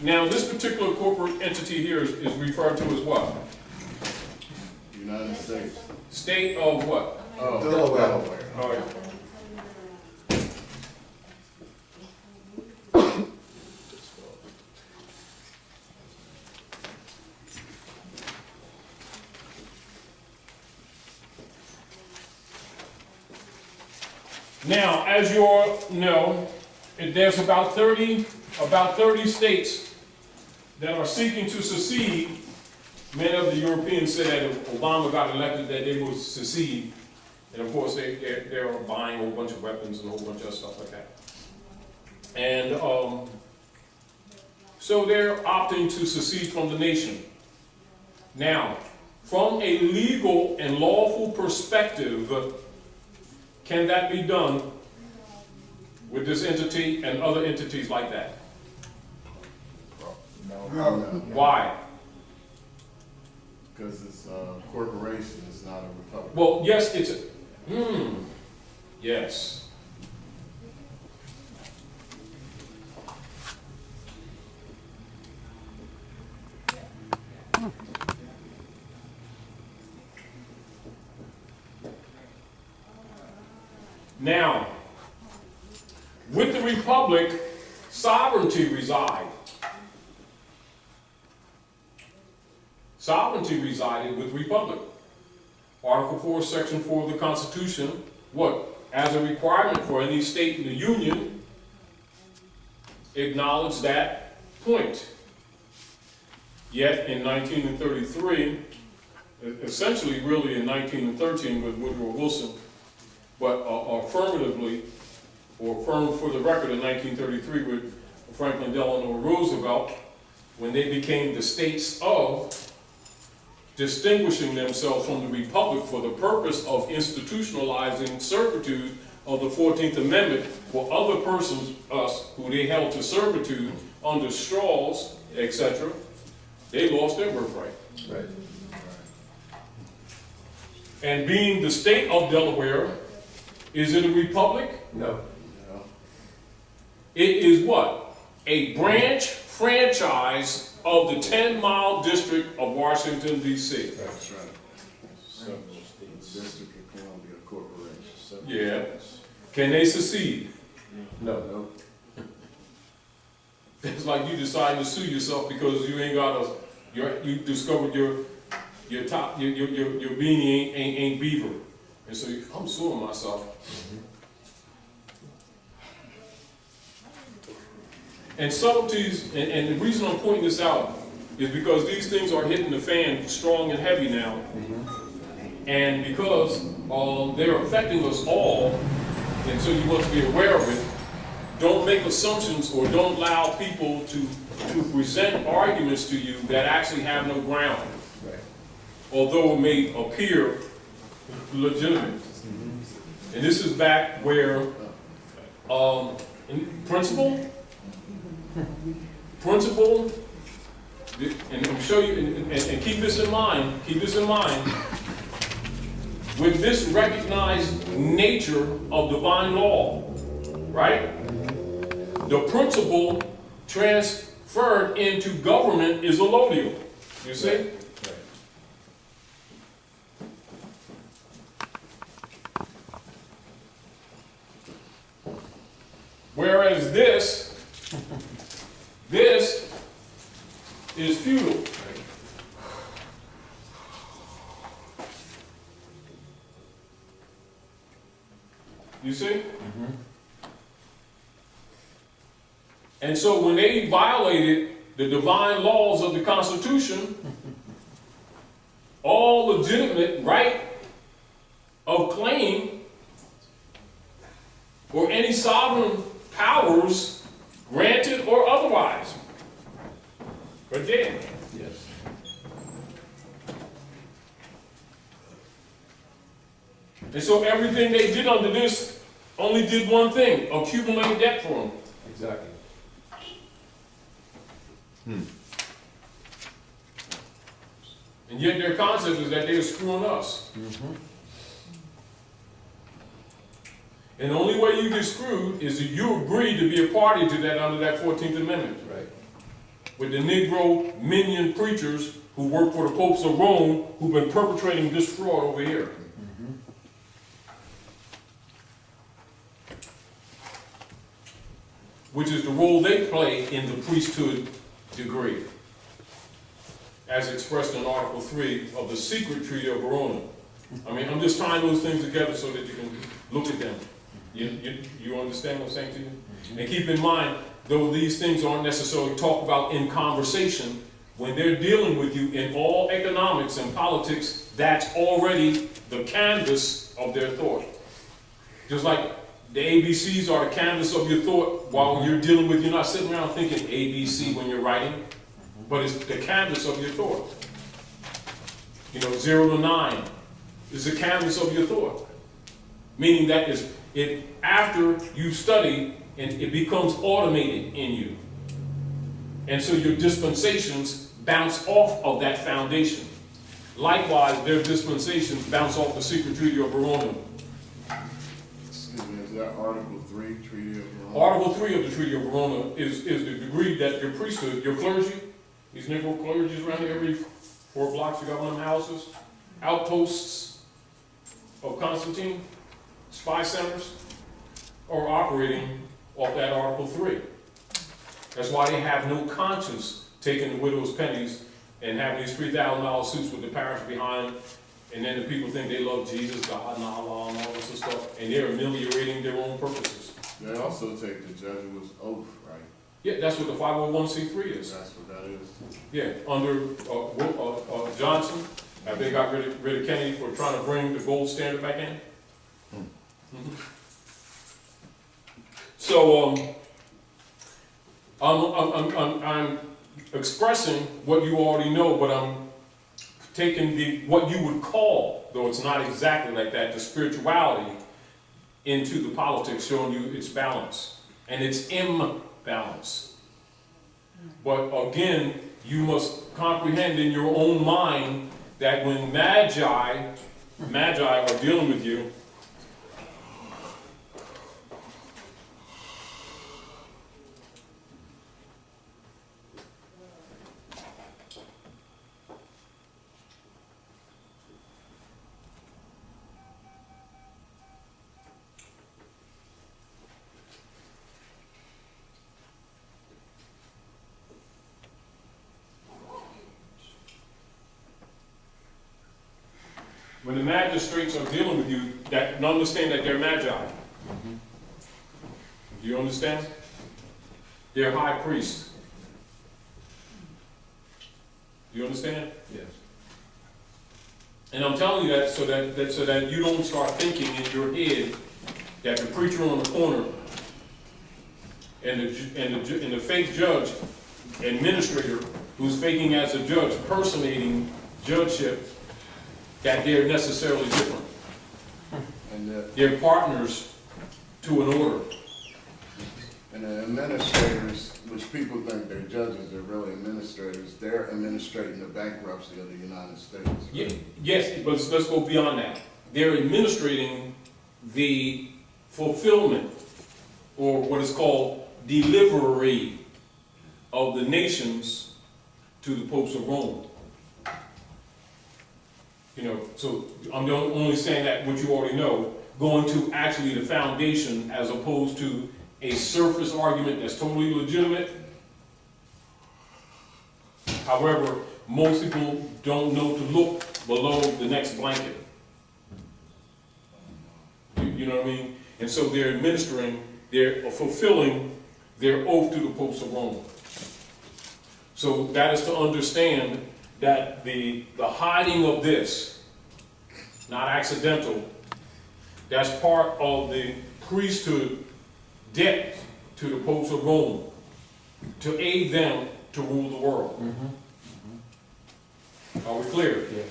Now, this particular corporate entity here is referred to as what? United States. State of what? Oh, Delaware. All right. Now, as you all know, there's about 30 states that are seeking to secede. Many of the Europeans said that if Obama got elected that they would secede. And of course, they're buying a whole bunch of weapons and a whole bunch of stuff like that. And so they're opting to secede from the nation. Now, from a legal and lawful perspective, can that be done with this entity and other entities like that? No. Why? Because it's a corporation, it's not a republic. Well, yes, it's yes. Now, with the republic, sovereignty resides. sovereignty resided with the republic. Article 4, Section 4 of the Constitution, what? As a requirement for any state in the Union, acknowledged that point. Yet in 1933, essentially really in 1913 with Woodrow Wilson, but affirmatively, or affirmed for the record in 1933 with Franklin Delano Roosevelt, when they became the states of, distinguishing themselves from the Republic for the purpose of institutionalizing servitude of the 14th Amendment for other persons, us, who they held to servitude under straws, etc., they lost their birthright. Right. And being the state of Delaware, is it a republic? No. It is what? A branch franchise of the 10-mile district of Washington, D.C. That's right. So, the District of Columbia Corporation. Yeah. Can they secede? No. It's like you decide to sue yourself because you ain't got you discovered your beanie ain't beaver. And so I'm suing myself. And subtleties, and the reason I'm pointing this out is because these things are hitting the fan strong and heavy now. And because they're affecting us all, and so you must be aware of it, don't make assumptions or don't allow people to present arguments to you that actually have no ground. Right. Although it may appear legitimate. And this is back where principle, and I'm show you, and keep this in mind, with this recognized nature of divine law, right? The principle transferred into government is allodial, you see? Right. Whereas this is feudal. You see? And so when they violated the divine laws of the Constitution, all legitimate right of claim or any sovereign powers, granted or otherwise, are dead. Yes. And so everything they did under this only did one thing: accumulate debt for them. Exactly. And yet their concept is that they're screwing us. And the only way you get screwed is if you agree to be a party to that under that 14th Amendment. Right. With the Negro minion preachers who work for the popes of Rome who've been perpetrating this fraud over here. Which is the role they play in the priesthood degree, as expressed in Article 3 of the secret Treaty of Verona. I mean, I'm just tying those things together so that you can look at them. You understand what I'm saying to you? And keep in mind, though these things aren't necessarily talked about in conversation, when they're dealing with you in all economics and politics, that's already the canvas of their thought. Just like the ABCs are the canvas of your thought while you're dealing with, you're not sitting around thinking ABC when you're writing, but it's the canvas of your thought. 0 to 9 is the canvas of your thought. Meaning that after you study, and it becomes automated in you. And so your dispensations bounce off of that foundation. Likewise, their dispensations bounce off the secret Treaty of Verona. Excuse me, is that Article 3, Treaty of Verona? Article 3 of the Treaty of Verona is the degree that your priesthood, your clergy, these Negro clergies around here, every 4 blocks you got one of them houses, outposts of Constantine, spy centers, are operating off that Article 3. That's why they have no conscience taking the widow's pennies and having these $3,000 suits with the parents behind, and then the people think they love Jesus, God, and Allah, and all this stuff, and they're ameliorating their own purposes. They also take the Jesuit's oath, right? Yeah, that's what the 501c3 is. That's what that is. Yeah, under Johnson, they got rid of Kennedy for trying to bring the gold standard back in. Mhm. So I'm expressing what you already know, but I'm taking what you would call, though it's not exactly like that, the spirituality into the politics, showing you its balance and its imbalance. But again, you must comprehend in your own mind that when magi are dealing with you, when the magistrates are dealing with you, that understand that they're magi. Do you understand? They're high priests. Do you understand? Yes. And I'm telling you that so that you don't start thinking in your head that the preacher on the corner and the fake judge, administrator, who's faking as a judge, personating judgeship, that they're necessarily different. And They're partners to an order. the administrators, which people think they're judges, they're really administrators, they're administrating the bankruptcy of the United States. Right? Yes, but let's go beyond that. They're administrating the fulfillment, or what is called delivery, of the nations to the popes of Rome. You know, so I'm only saying that what you already know, going to actually the foundation as opposed to a surface argument that's totally legitimate. However, most people don't know to look below the next blanket. You know what I mean? And so they're administering, they're fulfilling their oath to the popes of Rome. So that is to understand that the hiding of this, not accidental, that's part of the priesthood debt to the popes of Rome to aid them to rule the world. Are we clear? Yeah.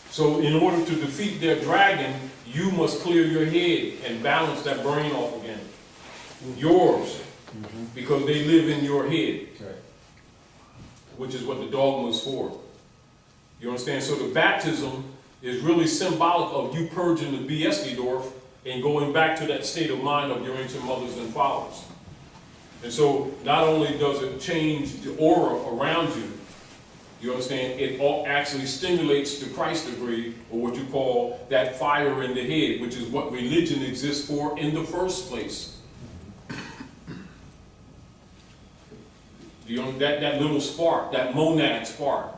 So in order to defeat their dragon, you must clear your head and balance that brain off again. Yours, because they live in your head, Okay. which is what the dogma is for. You understand? So the baptism is really symbolic of you purging the BS Dorf and going back to that state of mind of your ancient mothers and fathers. And so not only does it change the aura around you, you understand, it all actually stimulates the Christ degree, or what you call that fire in the head, which is what religion exists for in the first place. That little spark, that monad spark.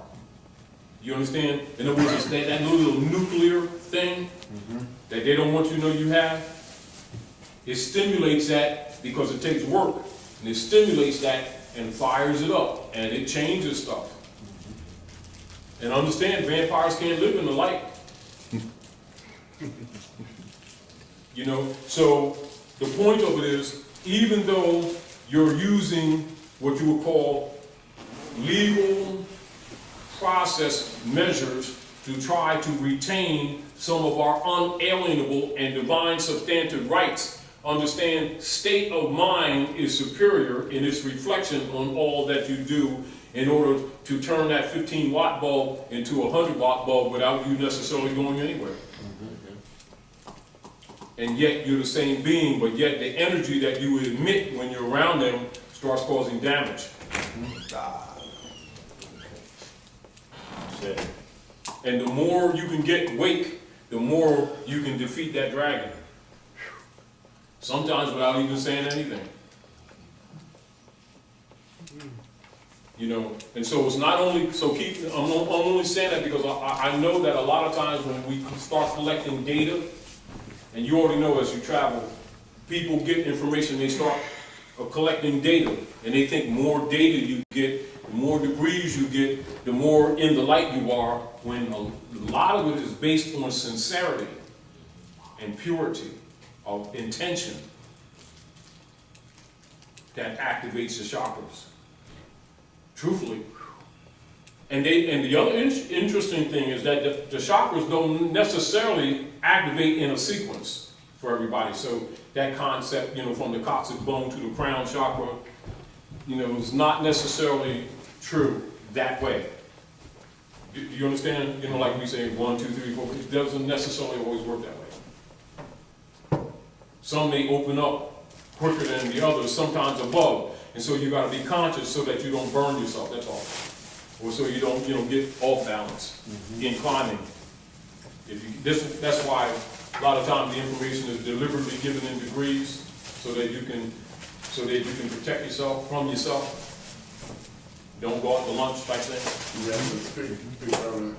You understand? In other words, that little nuclear thing that they don't want you to know you have, it stimulates that because it takes work. And it stimulates that and fires it up. And it changes stuff. And understand, vampires can't live in the light. You know, so the point of it is, even though you're using what you would call legal process measures to try to retain some of our unalienable and divine substantive rights, understand state of mind is superior in its reflection on all that you do in order to turn that 15-watt bulb into a 100-watt bulb without you necessarily going anywhere. And yet you're the same being, but yet the energy that you emit when you're around them starts causing damage. And the more you can get wake, the more you can defeat that dragon. Sometimes without even saying anything. You know, and so it's not only, so I'm only saying that because I know that a lot of times when we start collecting data, and you already know as you travel, people get information, they start collecting data, and they think more data you get, the more degrees you get, the more in the light you are, when a lot of it is based on sincerity and purity of intention that activates the chakras. Truthfully. And the other interesting thing is that the chakras don't necessarily activate in a sequence for everybody. So that concept, you know, from the coccyx bone to the crown chakra, you know, is not necessarily true that way. Do you understand? You know, like we say 1, 2, 3, 4, it doesn't necessarily always work that way. Some may open up quicker than the others, sometimes above. And so you got to be conscious so that you don't burn yourself, that's all. Or so you don't, get off balance in climbing. That's why a lot of times the information is deliberately given in degrees so that you can protect yourself from yourself. Don't go out to lunch type thing. Yeah, to speak earlier,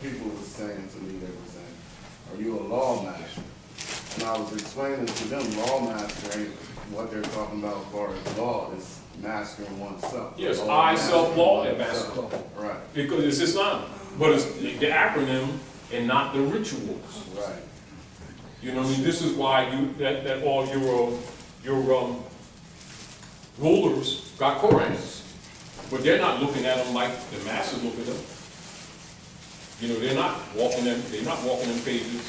people were saying to me, they were saying, are you a law master? And I was explaining to them, law master ain't what they're talking about as far as law, is mastering oneself. Yes, I, self, law, and master. Right. Because it's Islam, but it's the acronym and not the rituals. Right. You know what I mean? This is why that all your rulers got Korans, but they're not looking at them like the masses look at them. You know, they're not walking them pages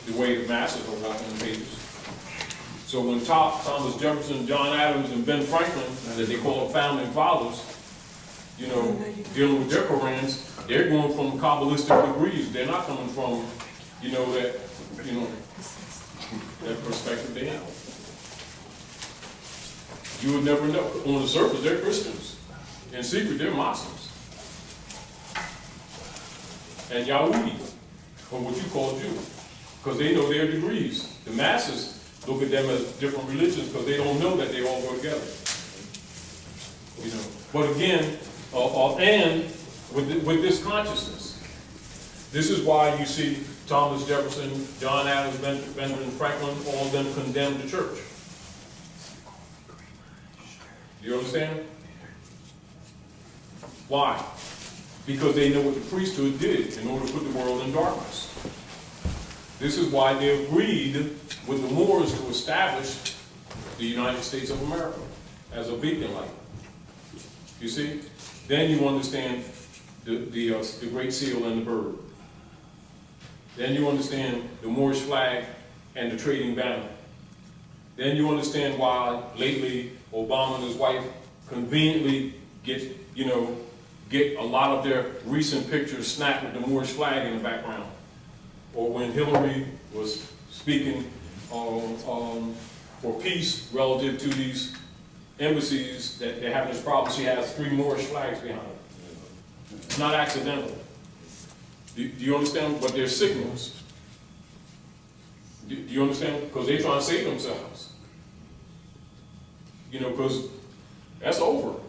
the way the masses are walking them pages. So when Thomas Jefferson, John Adams, and Ben Franklin, that they call them founding fathers, you know, dealing with their Korans, they're going from Kabbalistic degrees. They're not coming from, that perspective they have. You would never know. On the surface, they're Christians. In secret, they're Muslims. And Yahudi, or what you call Jew, because they know their degrees. The masses look at them as different religions because they don't know that they all go together. You know. But again, and with this consciousness, this is why you see Thomas Jefferson, John Adams, Benjamin Franklin, all of them condemned the church. Do you understand? Why? Because they know what the priesthood did in order to put the world in darkness. This is why they agreed with the Moors to establish the United States of America as a beacon light. You see? Then you understand the Great Seal and the bird. Then you understand the Moorish flag and the trading banner. Then you understand why lately Obama and his wife conveniently get a lot of their recent pictures snapped with the Moorish flag in the background. Or when Hillary was speaking for peace relative to these embassies that they're having this problem, she has 3 Moorish flags behind her. It's not accidental. Do you understand? But they're signals. Do you understand? Because they're trying to save themselves. Because that's over.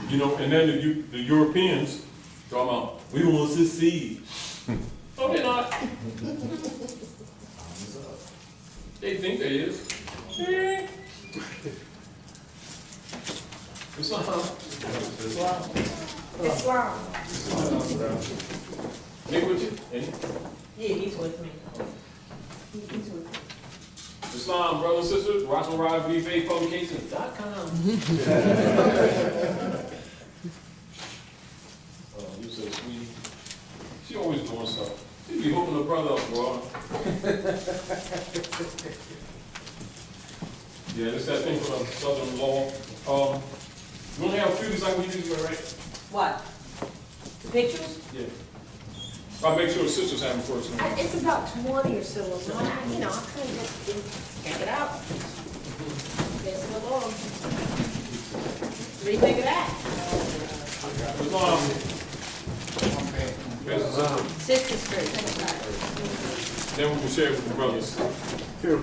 And then the Europeans talking about, we want to secede. No, they're not. They think they is. Islam. They with you? Yeah, he's with me. Islam, brothers and sisters, RossandRideBFaithPublications.com. Oh, you're so sweet. She always doing stuff. She be hooking her brother up, bro. Yeah, this that thing for the Southern law. You only have a few just like we usually, right? What? The pictures? Yeah. I'll make sure the sisters have them first. It's about 20 or so, so I kind of just check it out. Pass it along. What do you think of that? Islam. Sister Street. Then we can share it with the brothers. Paul.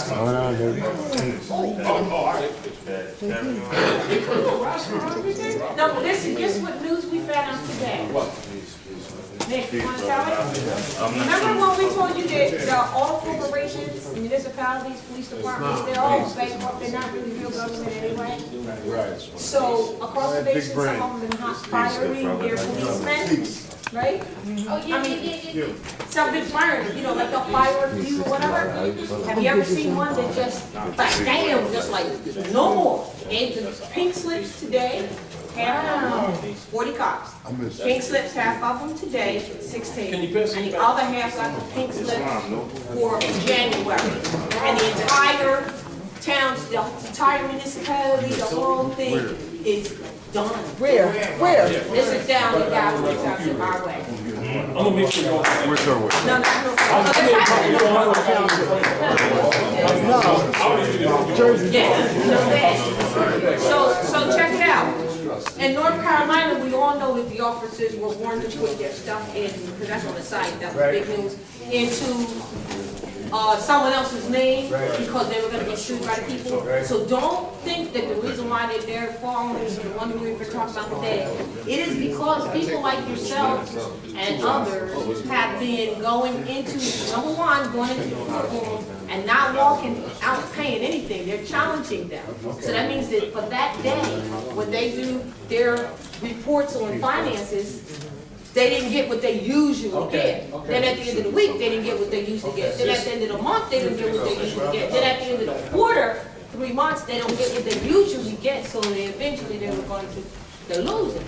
Going on, baby? No, but listen, guess what news we found out today? Nick, you wanna tell it? Remember when we told you that all corporations, municipalities, police departments, they're all bankrupt, they're not really real government anyway? Right. So across the nation, some of them been firing their policemen, right? Oh, yeah. Some been firing, you know, like they'll fire a few or whatever. Have you ever seen one that just, like, damn, just like, no more? Gave the pink slips today, half of them, 40 cops. Pink slips, half of them today, 16. Can you pass And it the back? other half got the pink slips for January. And the entire towns, the entire municipality, the whole thing is done. Where? This is down in Galveston, Township, our way. I'm gonna make sure y'all. Where's her way? No, yeah, you know that. So check it out. In North Carolina, we all know that the officers were warned to put their stuff in, because that's on the site, that was big news, into someone else's name, because they were gonna get sued by the people. So don't think that the reason why they're there following is the one we were talking about today. It is because people like yourself and others have been going into, number one, going into the courtroom and not walking out paying anything. They're challenging them. So that means that for that day, when they do their reports on finances, they didn't get what they usually get. Then at the end of the week, they didn't get what they usually get. Then at the end of the month, they didn't get what they usually get. Then at the end of the quarter, 3 months, they don't get what they usually get, so they eventually they were going to, they're losing.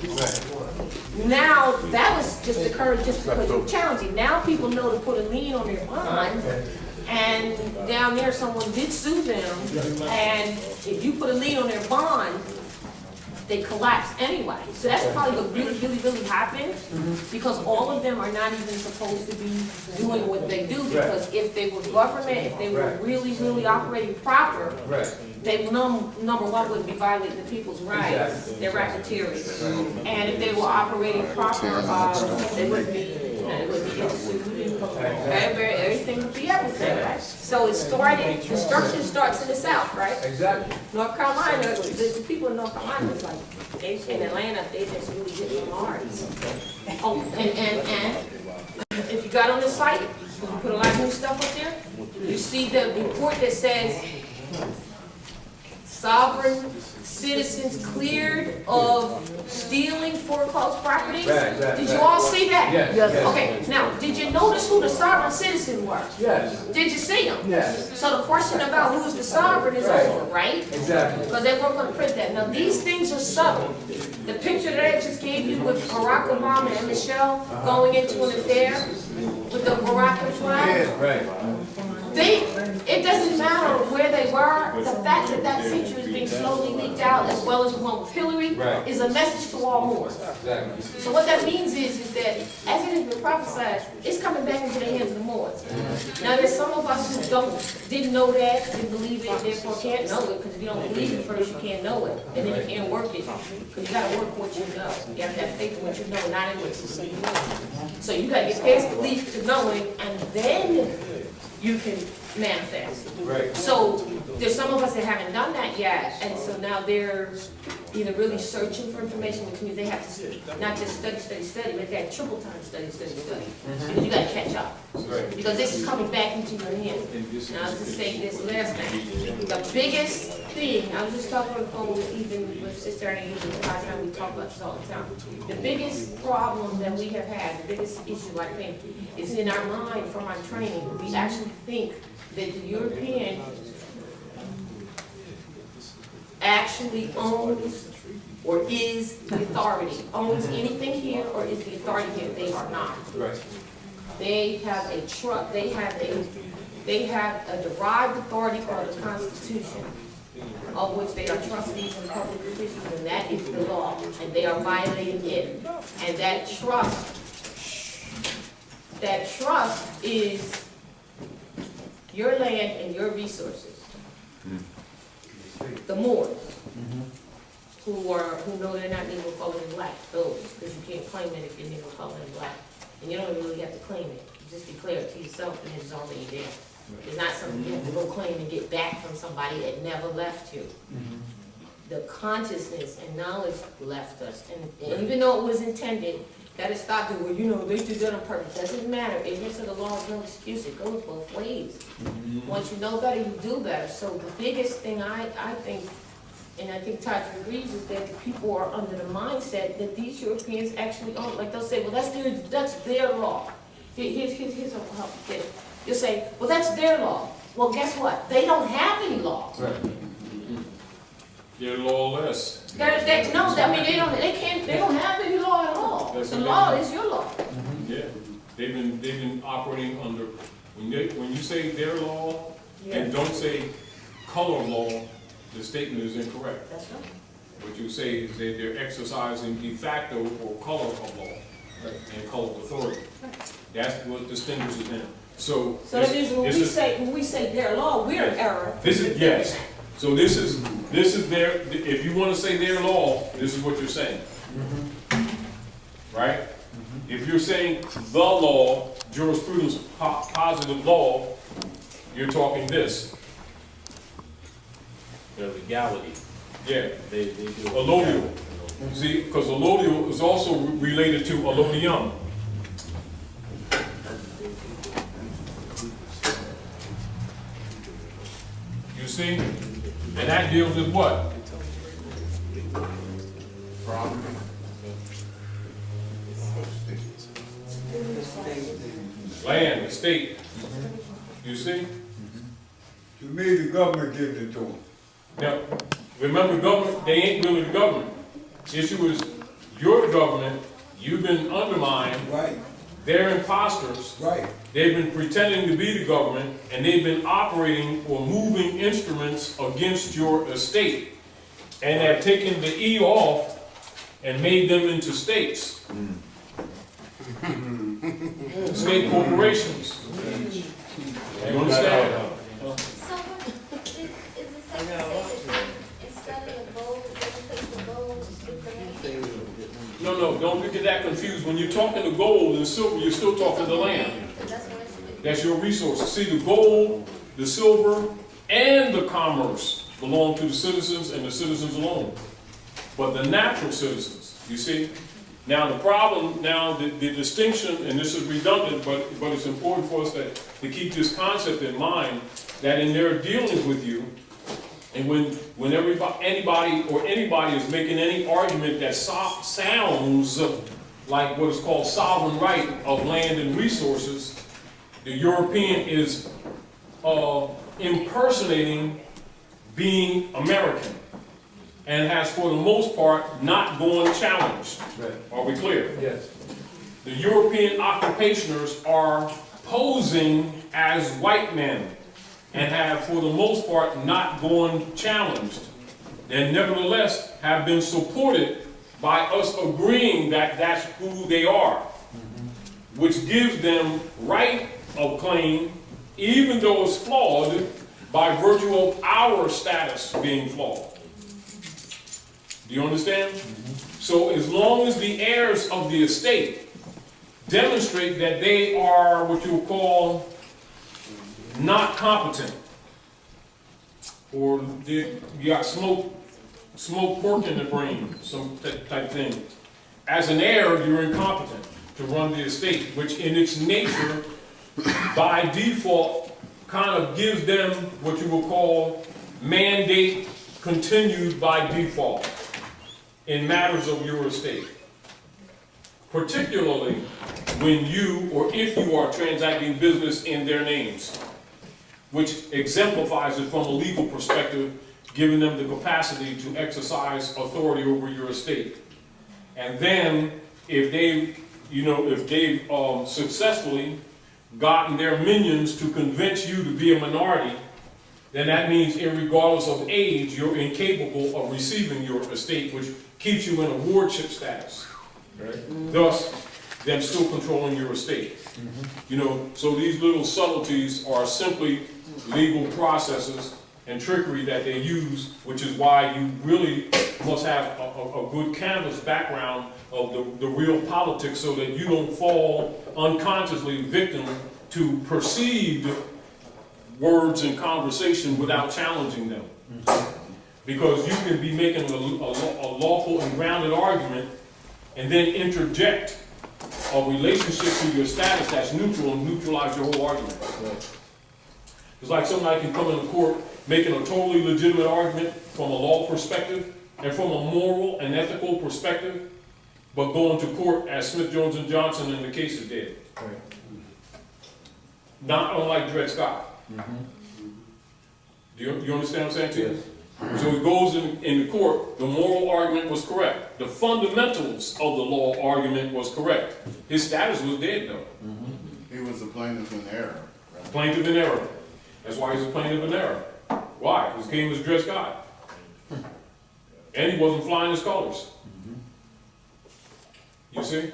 Now, that was just occurred just because of challenging. Now people know to put a lien on their bond, and down there, someone did sue them, and if you put a lien on their bond, they collapse anyway. So that's probably what really happened, because all of them are not even supposed to be doing what they do, because if they were government, if they were really operating proper, they number one wouldn't be violating the people's rights, they're racketeers. And if they were operating proper, they wouldn't be, they wouldn't be sued, everything would be everything, right? So it started, destruction starts in the South, right? Exactly. North Carolina, the people in North Carolina was like, they in Atlanta, they just really hit the hard. Oh, and if you got on the site, you put a lot of new stuff up there. You see the report that says sovereign citizens cleared of stealing foreclosed properties. Did you all see that? Yes. Okay, now, did you notice who the sovereign citizens were? Yes. Did you see them? Yes. So the question about who's the sovereign is over, right? Exactly. Because they weren't going to print that. Now, these things are subtle. The picture that I just gave you with Barack Obama and Michelle going into an affair with the Moroccan flag, Right. it doesn't matter where they were. The fact that that picture is being slowly leaked out, as well as the one with Hillary, is a message to all Moors. Exactly. So what that means is that, as it has been prophesied, it's coming back into the hands of the Moors. Now, there's some of us who didn't know that, didn't believe it, therefore can't know it, because if you don't believe it first, you can't know it, and then you can't work it, because you gotta work what you know. You have to have faith in what you know, not in what you see. So you gotta get past belief to knowing, and then you can manifest. Right. So there's some of us that haven't done that yet, and so now they're either really searching for information, which means they have to not just study, but they have triple time study. Because you gotta catch up. Right. Because this is coming back into your hands. Now, I was just saying this last thing. The biggest thing, I was just talking on the phone with Sister Ernie, we talk about this all the time. The biggest problem that we have had, the biggest issue, I think, is in our mind from our training. We actually think that the European actually owns or is the authority, owns anything here or is the authority here. They are not. Right. They have a truck, they have a They have a derived authority called the Constitution, of which they are trustees and public officials, and that is the law, and they are violating it. And that trust is your land and your resources. The Moors, who know they're not Negro, color, and black, those, because you can't claim it if you're Negro, color, and black. And you don't really have to claim it, you just declare it to yourself and it's already there. It's not something you have to go claim and get back from somebody that never left you. The consciousness and knowledge left us, and even though it was intended, gotta stop it, well, you know, they did that on purpose, doesn't matter, ignorance of the law is no excuse, it goes both ways. Once you know better, you do better. So the biggest thing I think, and I think Taj agrees, is that the people are under the mindset that these Europeans actually own, like they'll say, well, that's their law. Here's a help. You'll say, well, that's their law. Well, guess what? They don't have any laws. Right. They're lawless. They don't have any law at all. That's The what law they- is your law. Yeah, they've been operating under, when you say their law, and don't say color law, the statement is incorrect. That's right. What you say is that they're exercising de facto or color of law and color of authority. That's what distinguishes them. So that means when we say their law, we're in error. this is yes. So this is their. If you want to say their law, this is what you're saying, right? If you're saying the law, jurisprudence, positive law, you're talking this. The legality. Yeah. They do. Allodial. See, because allodial is also related to allodium. You see? And that deals with what? Land, estate. You see? To me, the government gives it to them. Now, remember, government, they ain't really the government. The issue is your government, you've been undermined, Right, they're imposters, right. they've been pretending to be the government, and they've been operating or moving instruments against your estate, and have taken the E off and made them into states. State corporations. You understand? So what, is it safe to say that instead of the gold, they replace the gold with the land? No, don't get that confused. When you're talking to gold and silver, you're still talking to land. That's what it's. That's your resources. See, the gold, the silver, and the commerce belong to the citizens and the citizens alone. But the natural citizens, you see? Now the problem, the distinction, and this is redundant, but it's important for us to keep this concept in mind, that in their dealings with you, and when anybody is making any argument that sounds like what is called sovereign right of land and resources, the European is impersonating being American, and has for the most part not gone challenged. Right. Are we clear? Yes. The European occupationers are posing as white men and have for the most part not gone challenged, and nevertheless have been supported by us agreeing that that's who they are, which gives them right of claim, even though it's flawed, by virtue of our status being flawed. Do you understand? So as long as the heirs of the estate demonstrate that they are what you would call not competent, or you got smoked pork in the brain, some type thing. As an heir, you're incompetent to run the estate, which in its nature, by default, kind of gives them what you will call mandate continued by default in matters of your estate. Particularly when you or if you are transacting business in their names, which exemplifies it from a legal perspective, giving them the capacity to exercise authority over your estate. And then if they've successfully gotten their minions to convince you to be a minority, then that means irregardless of age, you're incapable of receiving your estate, which keeps you in a wardship status. Right? Thus, them still controlling your estate. You know, so these little subtleties are simply legal processes and trickery that they use, which is why you really must have a good canvas background of the real politics so that you don't fall unconsciously victim to perceived words and conversation without challenging them. Because you can be making a lawful and grounded argument and then interject a relationship to your status that's neutral and neutralize your whole argument. It's like somebody can come into court making a totally legitimate argument from a law perspective and from a moral and ethical perspective, but going to court as Smith, Jones, and Johnson and the case is dead. Right. Not unlike Dred Scott. Do you understand what I'm saying to you? So it goes in the court, the moral argument was correct. The fundamentals of the law argument was correct. His status was dead though. He was a plaintiff in error. Right? Plaintiff in error. That's why he's a plaintiff in error. Why? His name was Dred Scott. And he wasn't flying his colors. You see?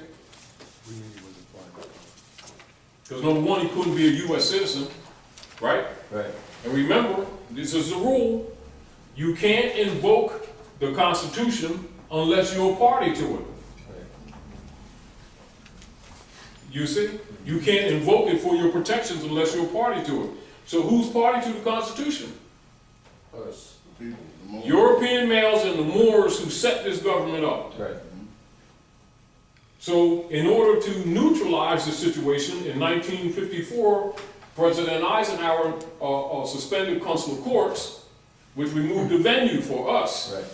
Because number one, he couldn't be a U.S. citizen, right? Right. And remember, this is the rule. You can't invoke the Constitution unless you're a party to it. You see? You can't invoke it for your protections unless you're a party to it. So who's party to the Constitution? Us. The people. The Moors. European males and the Moors who set this government up. Right. So in order to neutralize the situation, in 1954, President Eisenhower suspended consular courts, which removed the venue for us. Right.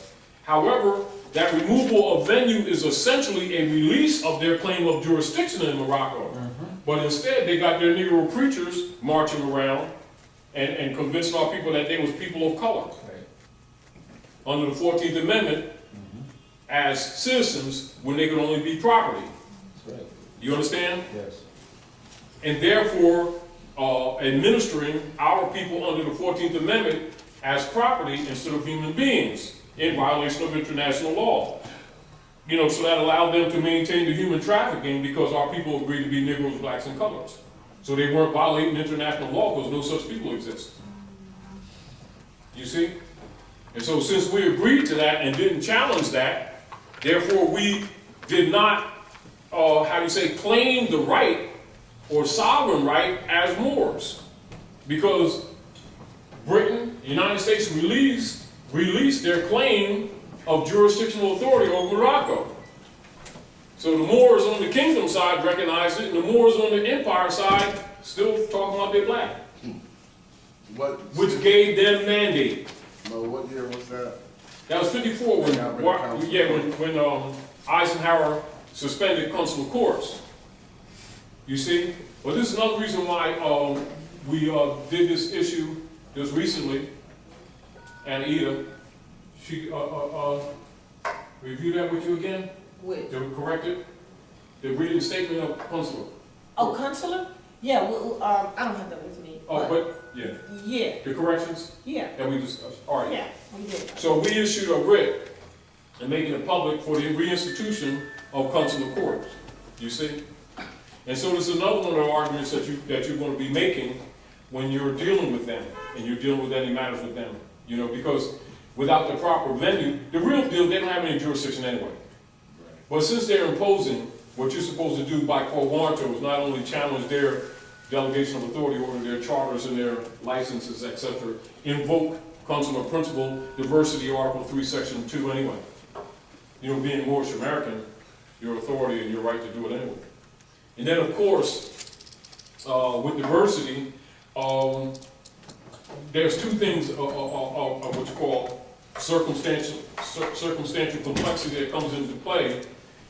However, that removal of venue is essentially a release of their claim of jurisdiction in Morocco. But instead, they got their Negro preachers marching around and convincing our people that they was people of color. Right. Under the 14th Amendment, as citizens, when they could only be property. Right. You understand? Yes. And therefore, administering our people under the 14th Amendment as property instead of human beings in violation of international law. You know, so that allowed them to maintain the human trafficking because our people agreed to be Negroes, blacks, and colors. So they weren't violating international law because no such people exist. You see? And so since we agreed to that and didn't challenge that, therefore we did not, claim the right or sovereign right as Moors. Because Britain, the United States released their claim of jurisdictional authority over Morocco. So the Moors on the kingdom side recognized it, and the Moors on the empire side still talking about their black. Which gave them mandate. No, what year was that? That was 54 when Eisenhower suspended consular courts. You see? Well, this is another reason why we did this issue just recently. And Ida, she reviewed that with you again? With? To correct it? The written statement of consular. Oh, consular? Yeah, well, I don't have that with me. Oh, but, yeah. Yeah. The corrections? Yeah. That we discussed. All right. Yeah, we did. So we issued a writ and making it public for the reinstitution of consular courts. You see? And so there's another one of the arguments that you're going to be making when you're dealing with them and you're dealing with any matters with them. You know, because without the proper venue, the real deal, they don't have any jurisdiction anyway. But since they're imposing what you're supposed to do by quo warranto is not only challenge their delegation of authority over their charters and their licenses, etc., invoke consular principle, diversity, Article 3, Section 2 anyway. You know, being Moorish American, your authority and your right to do it anyway. And then, of course, with diversity, there's two things of what you call circumstantial complexity that comes into play,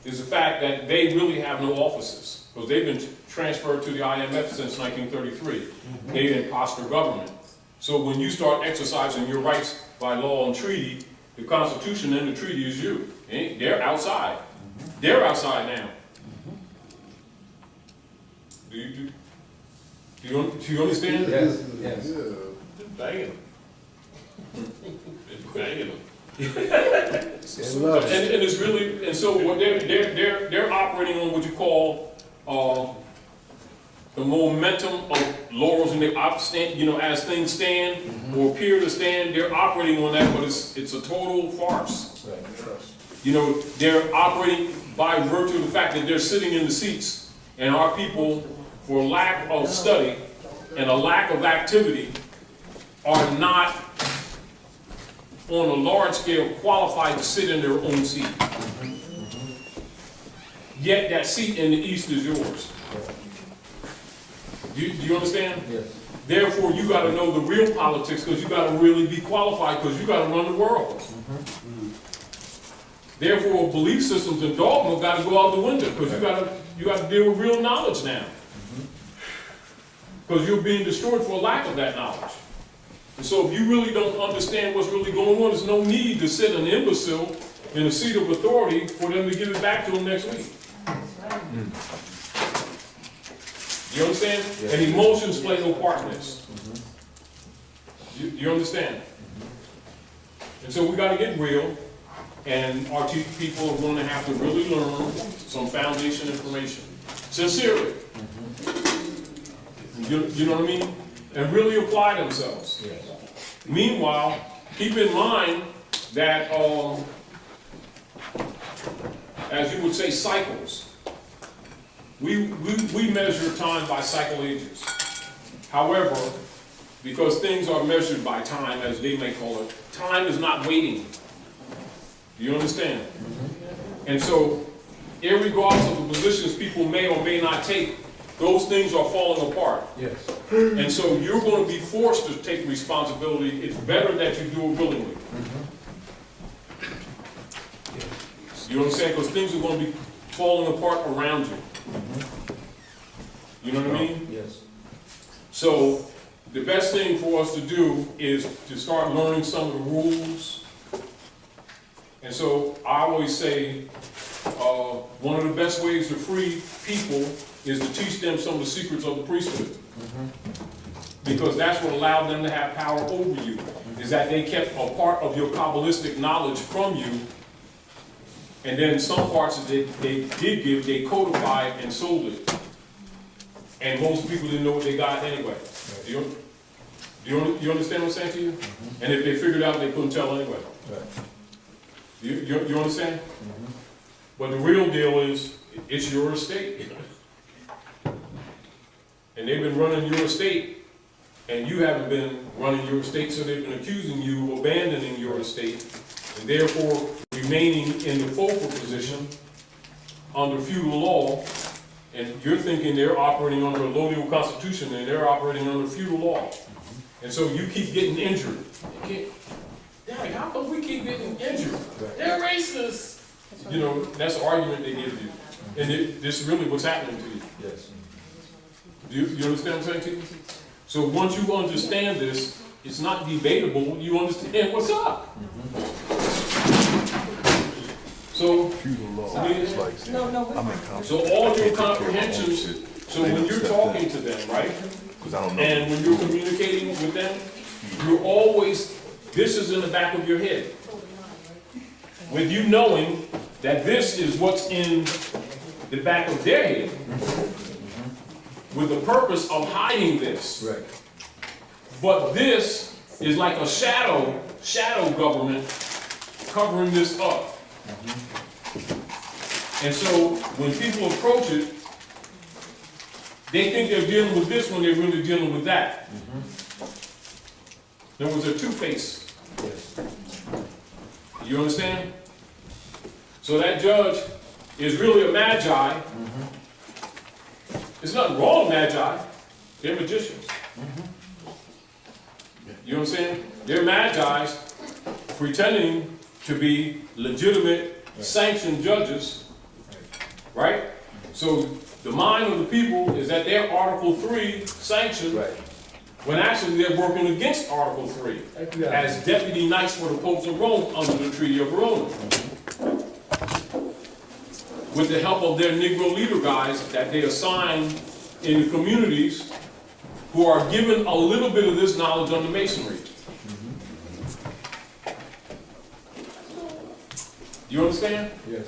is the fact that they really have no offices, because they've been transferred to the IMF since 1933. They're an imposter government. So when you start exercising your rights by law and treaty, the Constitution and the treaty is you. They're outside. They're outside now. Do you Do you understand? Yes, yes. Yeah. Banging them. It's banging them. It loves. And it's really, and so what they're operating on what you call, the momentum of laurels, and they stand, you know, as things stand or appear to stand, they're operating on that, but it's a total farce. Right. You know, they're operating by virtue of the fact that they're sitting in the seats, and our people, for lack of study and a lack of activity, are not on a large scale qualified to sit in their own seat. Yet that seat in the east is yours. Do you understand? Yes. Therefore, you got to know the real politics, because you got to really be qualified, because you got to run the world. Therefore, belief systems and dogma got to go out the window, because you got to deal with real knowledge now. Because you're being destroyed for lack of that knowledge. And so, if you really don't understand what's really going on, there's no need to sit an imbecile in a seat of authority for them to give it back to them next week. You understand? Yes. And emotions play no part in this. You understand? And so we got to get real, and our people are going to have to really learn some foundation information. Sincerely. You know what I mean? And really apply themselves. Yes. Meanwhile, keep in mind that, as you would say, cycles. We measure time by cycle ages. However, because things are measured by time, as they may call it, time is not waiting. Do you understand? And so, irregardless of the positions people may or may not take, those things are falling apart. Yes. And so you're going to be forced to take responsibility. It's better that you do it willingly. You understand? Because things are going to be falling apart around you. You know what I mean? Yes. So the best thing for us to do is to start learning some of the rules. And so I always say one of the best ways to free people is to teach them some of the secrets of the priesthood. Because that's what allowed them to have power over you, is that they kept a part of your Kabbalistic knowledge from you, and then some parts that they did give, they codified and sold it. And most people didn't know what they got anyway. Do you understand what I'm saying to you? And if they figured out, they couldn't tell anyway. Right. You understand? But the real deal is, it's your estate. And they've been running your estate, and you haven't been running your estate, so they've been accusing you of abandoning your estate, and therefore remaining in the FOFA position under feudal law, and you're thinking they're operating under a colonial constitution, and they're operating under feudal law. And so you keep getting injured. Dad, how come we keep getting injured? They're racist. You know, that's the argument they give you. And this is really what's happening to you. Yes. Do you understand what I'm saying to you? So once you understand this, it's not debatable, you understand what's up. So, Feudal law is like saying, I'm in so all your comprehensions, so when you're talking to them, right? because I don't know. And when you're communicating with them, you're always, this is in the back of your head. With you knowing that this is what's in the back of their head. With the purpose of hiding this. Right. But this is like a shadow government covering this up. And so when people approach it, they think they're dealing with this when they're really dealing with that. In other words, they're two-faced. Yes. You understand? So that judge is really a magi. There's nothing wrong with magi. They're magicians. You know what I'm saying? They're magi pretending to be legitimate, sanctioned judges. Right? So the mind of the people is that they're Article 3 sanctioned, Right. when actually they're working against Article 3 as deputy knights for the popes of Rome under the Treaty of Verona. With the help of their Negro leader guys that they assign in the communities who are given a little bit of this knowledge on the masonry. You understand? Yes.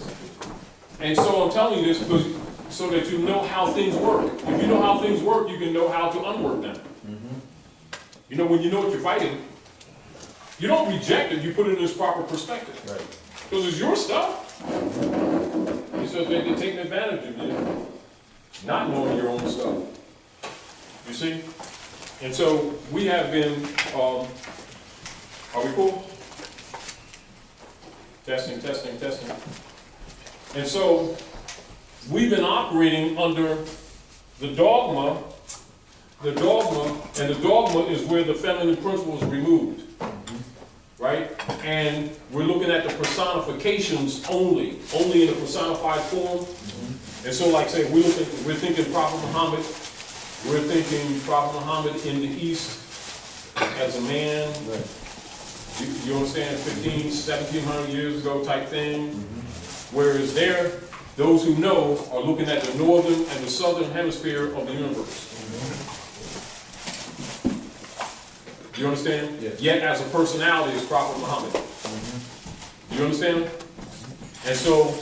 And so I'm telling you this because so that you know how things work. If you know how things work, you can know how to unwork them. You know, when you know what you're fighting, you don't reject it, you put it in its proper perspective. Right. Because it's your stuff. He says they're taking advantage of you, not knowing your own stuff. You see? And so we have been, are we cool? Testing, testing, testing. And so we've been operating under the dogma, and the dogma is where the feminine principle is removed. Right? And we're looking at the personifications only in a personified form. And so, like say, we're thinking Prophet Muhammad, we're thinking Prophet Muhammad in the East as a man. Right. You understand, 1700 years ago type thing. Whereas there, those who know are looking at the northern and the southern hemisphere of the universe. You understand? Yes. Yet as a personality is Prophet Muhammad. You understand? And so,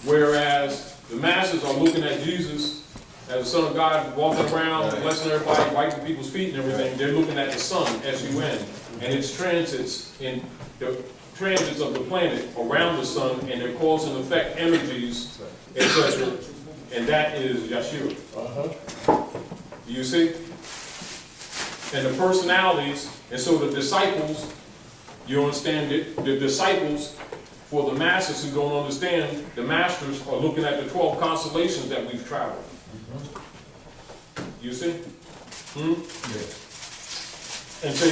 whereas the masses are looking at Jesus as the Son of God walking around, blessing everybody, wiping people's feet and everything, they're looking at the sun, S-U-N, and its transits in the transits of the planet around the sun, and they're cause and effect energies, etc. And that is Yeshua. You see? And the personalities, and so the disciples, you understand it, the disciples, for the masses who don't understand, the masters are looking at the 12 constellations that we've traveled. You see? Yes. And so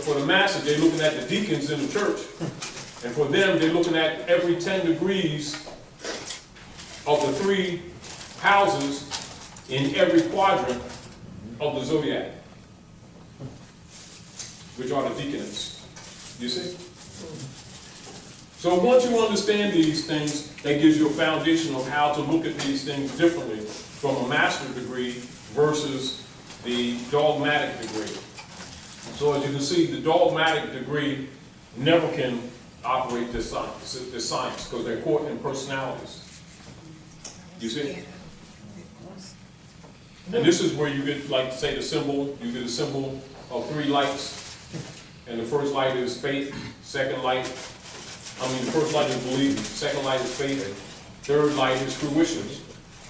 for the masses, they're looking at the deacons in the church. And for them, they're looking at every 10 degrees of the 3 houses in every quadrant of the zodiac, which are the deaconess. You see? So once you understand these things, that gives you a foundation of how to look at these things differently from a master's degree versus the dogmatic degree. So as you can see, the dogmatic degree never can operate this science because they're caught in personalities. You see? And this is where you get, like, say, the symbol. You get a symbol of 3 lights. And the first light is faith. The first light is belief. Second light is faith. Third light is fruition.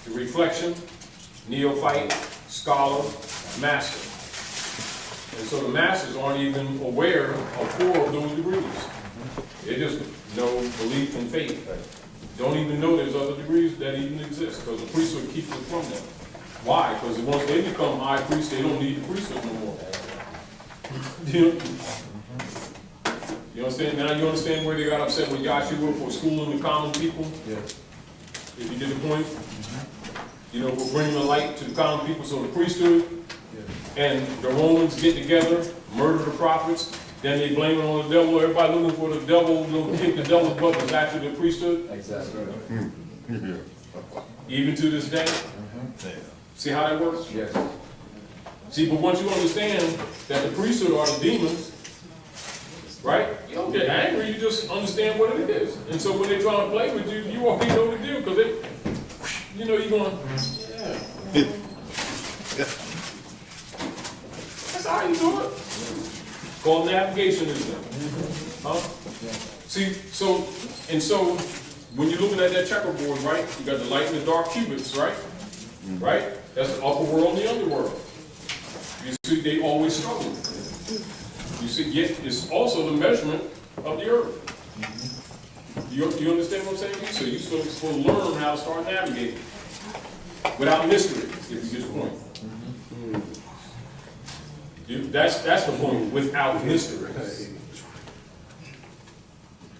The reflection, neophyte, scholar, master. And so the masters aren't even aware of 4 of those degrees. They just know belief and faith. Don't even know there's other degrees that even exist, because the priesthood keeps it from them. Why? Because once they become high priests, they don't need the priesthood no more. You understand? Now you understand where they got upset with Yahshua for schooling the common people? Yes. If you get the point? You know, for bringing the light to the common people, so the priesthood and the Romans get together, murder the prophets, then they blame it on the devil. Everybody looking for the devil, kick the devil's butt, is actually the priesthood. Exactly. Even to this day. See how that works? Yes. See, but once you understand that the priesthood are the demons, right? You don't get angry, you just understand what it is. And so when they're trying to play with you, you already know the deal, because you know, you're going, yeah. That's how you do it. Called navigationism. Huh? See, so when you're looking at that checkerboard, right? You got the light and the dark cubits, right? Right? That's the upper world and the underworld. You see, they always struggle. You see, yet it's also the measurement of the earth. You understand what I'm saying? So you're supposed to learn how to start navigating without mystery, if you get the point. That's the point, without mystery.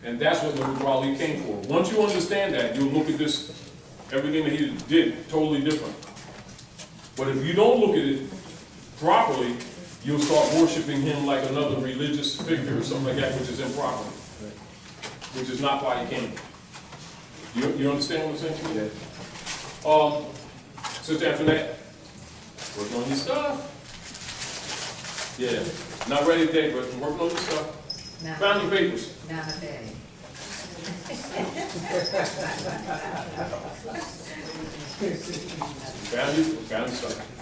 And that's what the Raleigh came for. Once you understand that, you'll look at this, everything that he did, totally different. But if you don't look at it properly, you'll start worshiping him like another religious figure or something like that, which is improper. Which is not why he came. You understand what I'm saying? Yes. Sister Antoinette, work on your stuff. Yeah, not ready today, but working on your stuff. Found your papers. Nowadays. Found your stuff.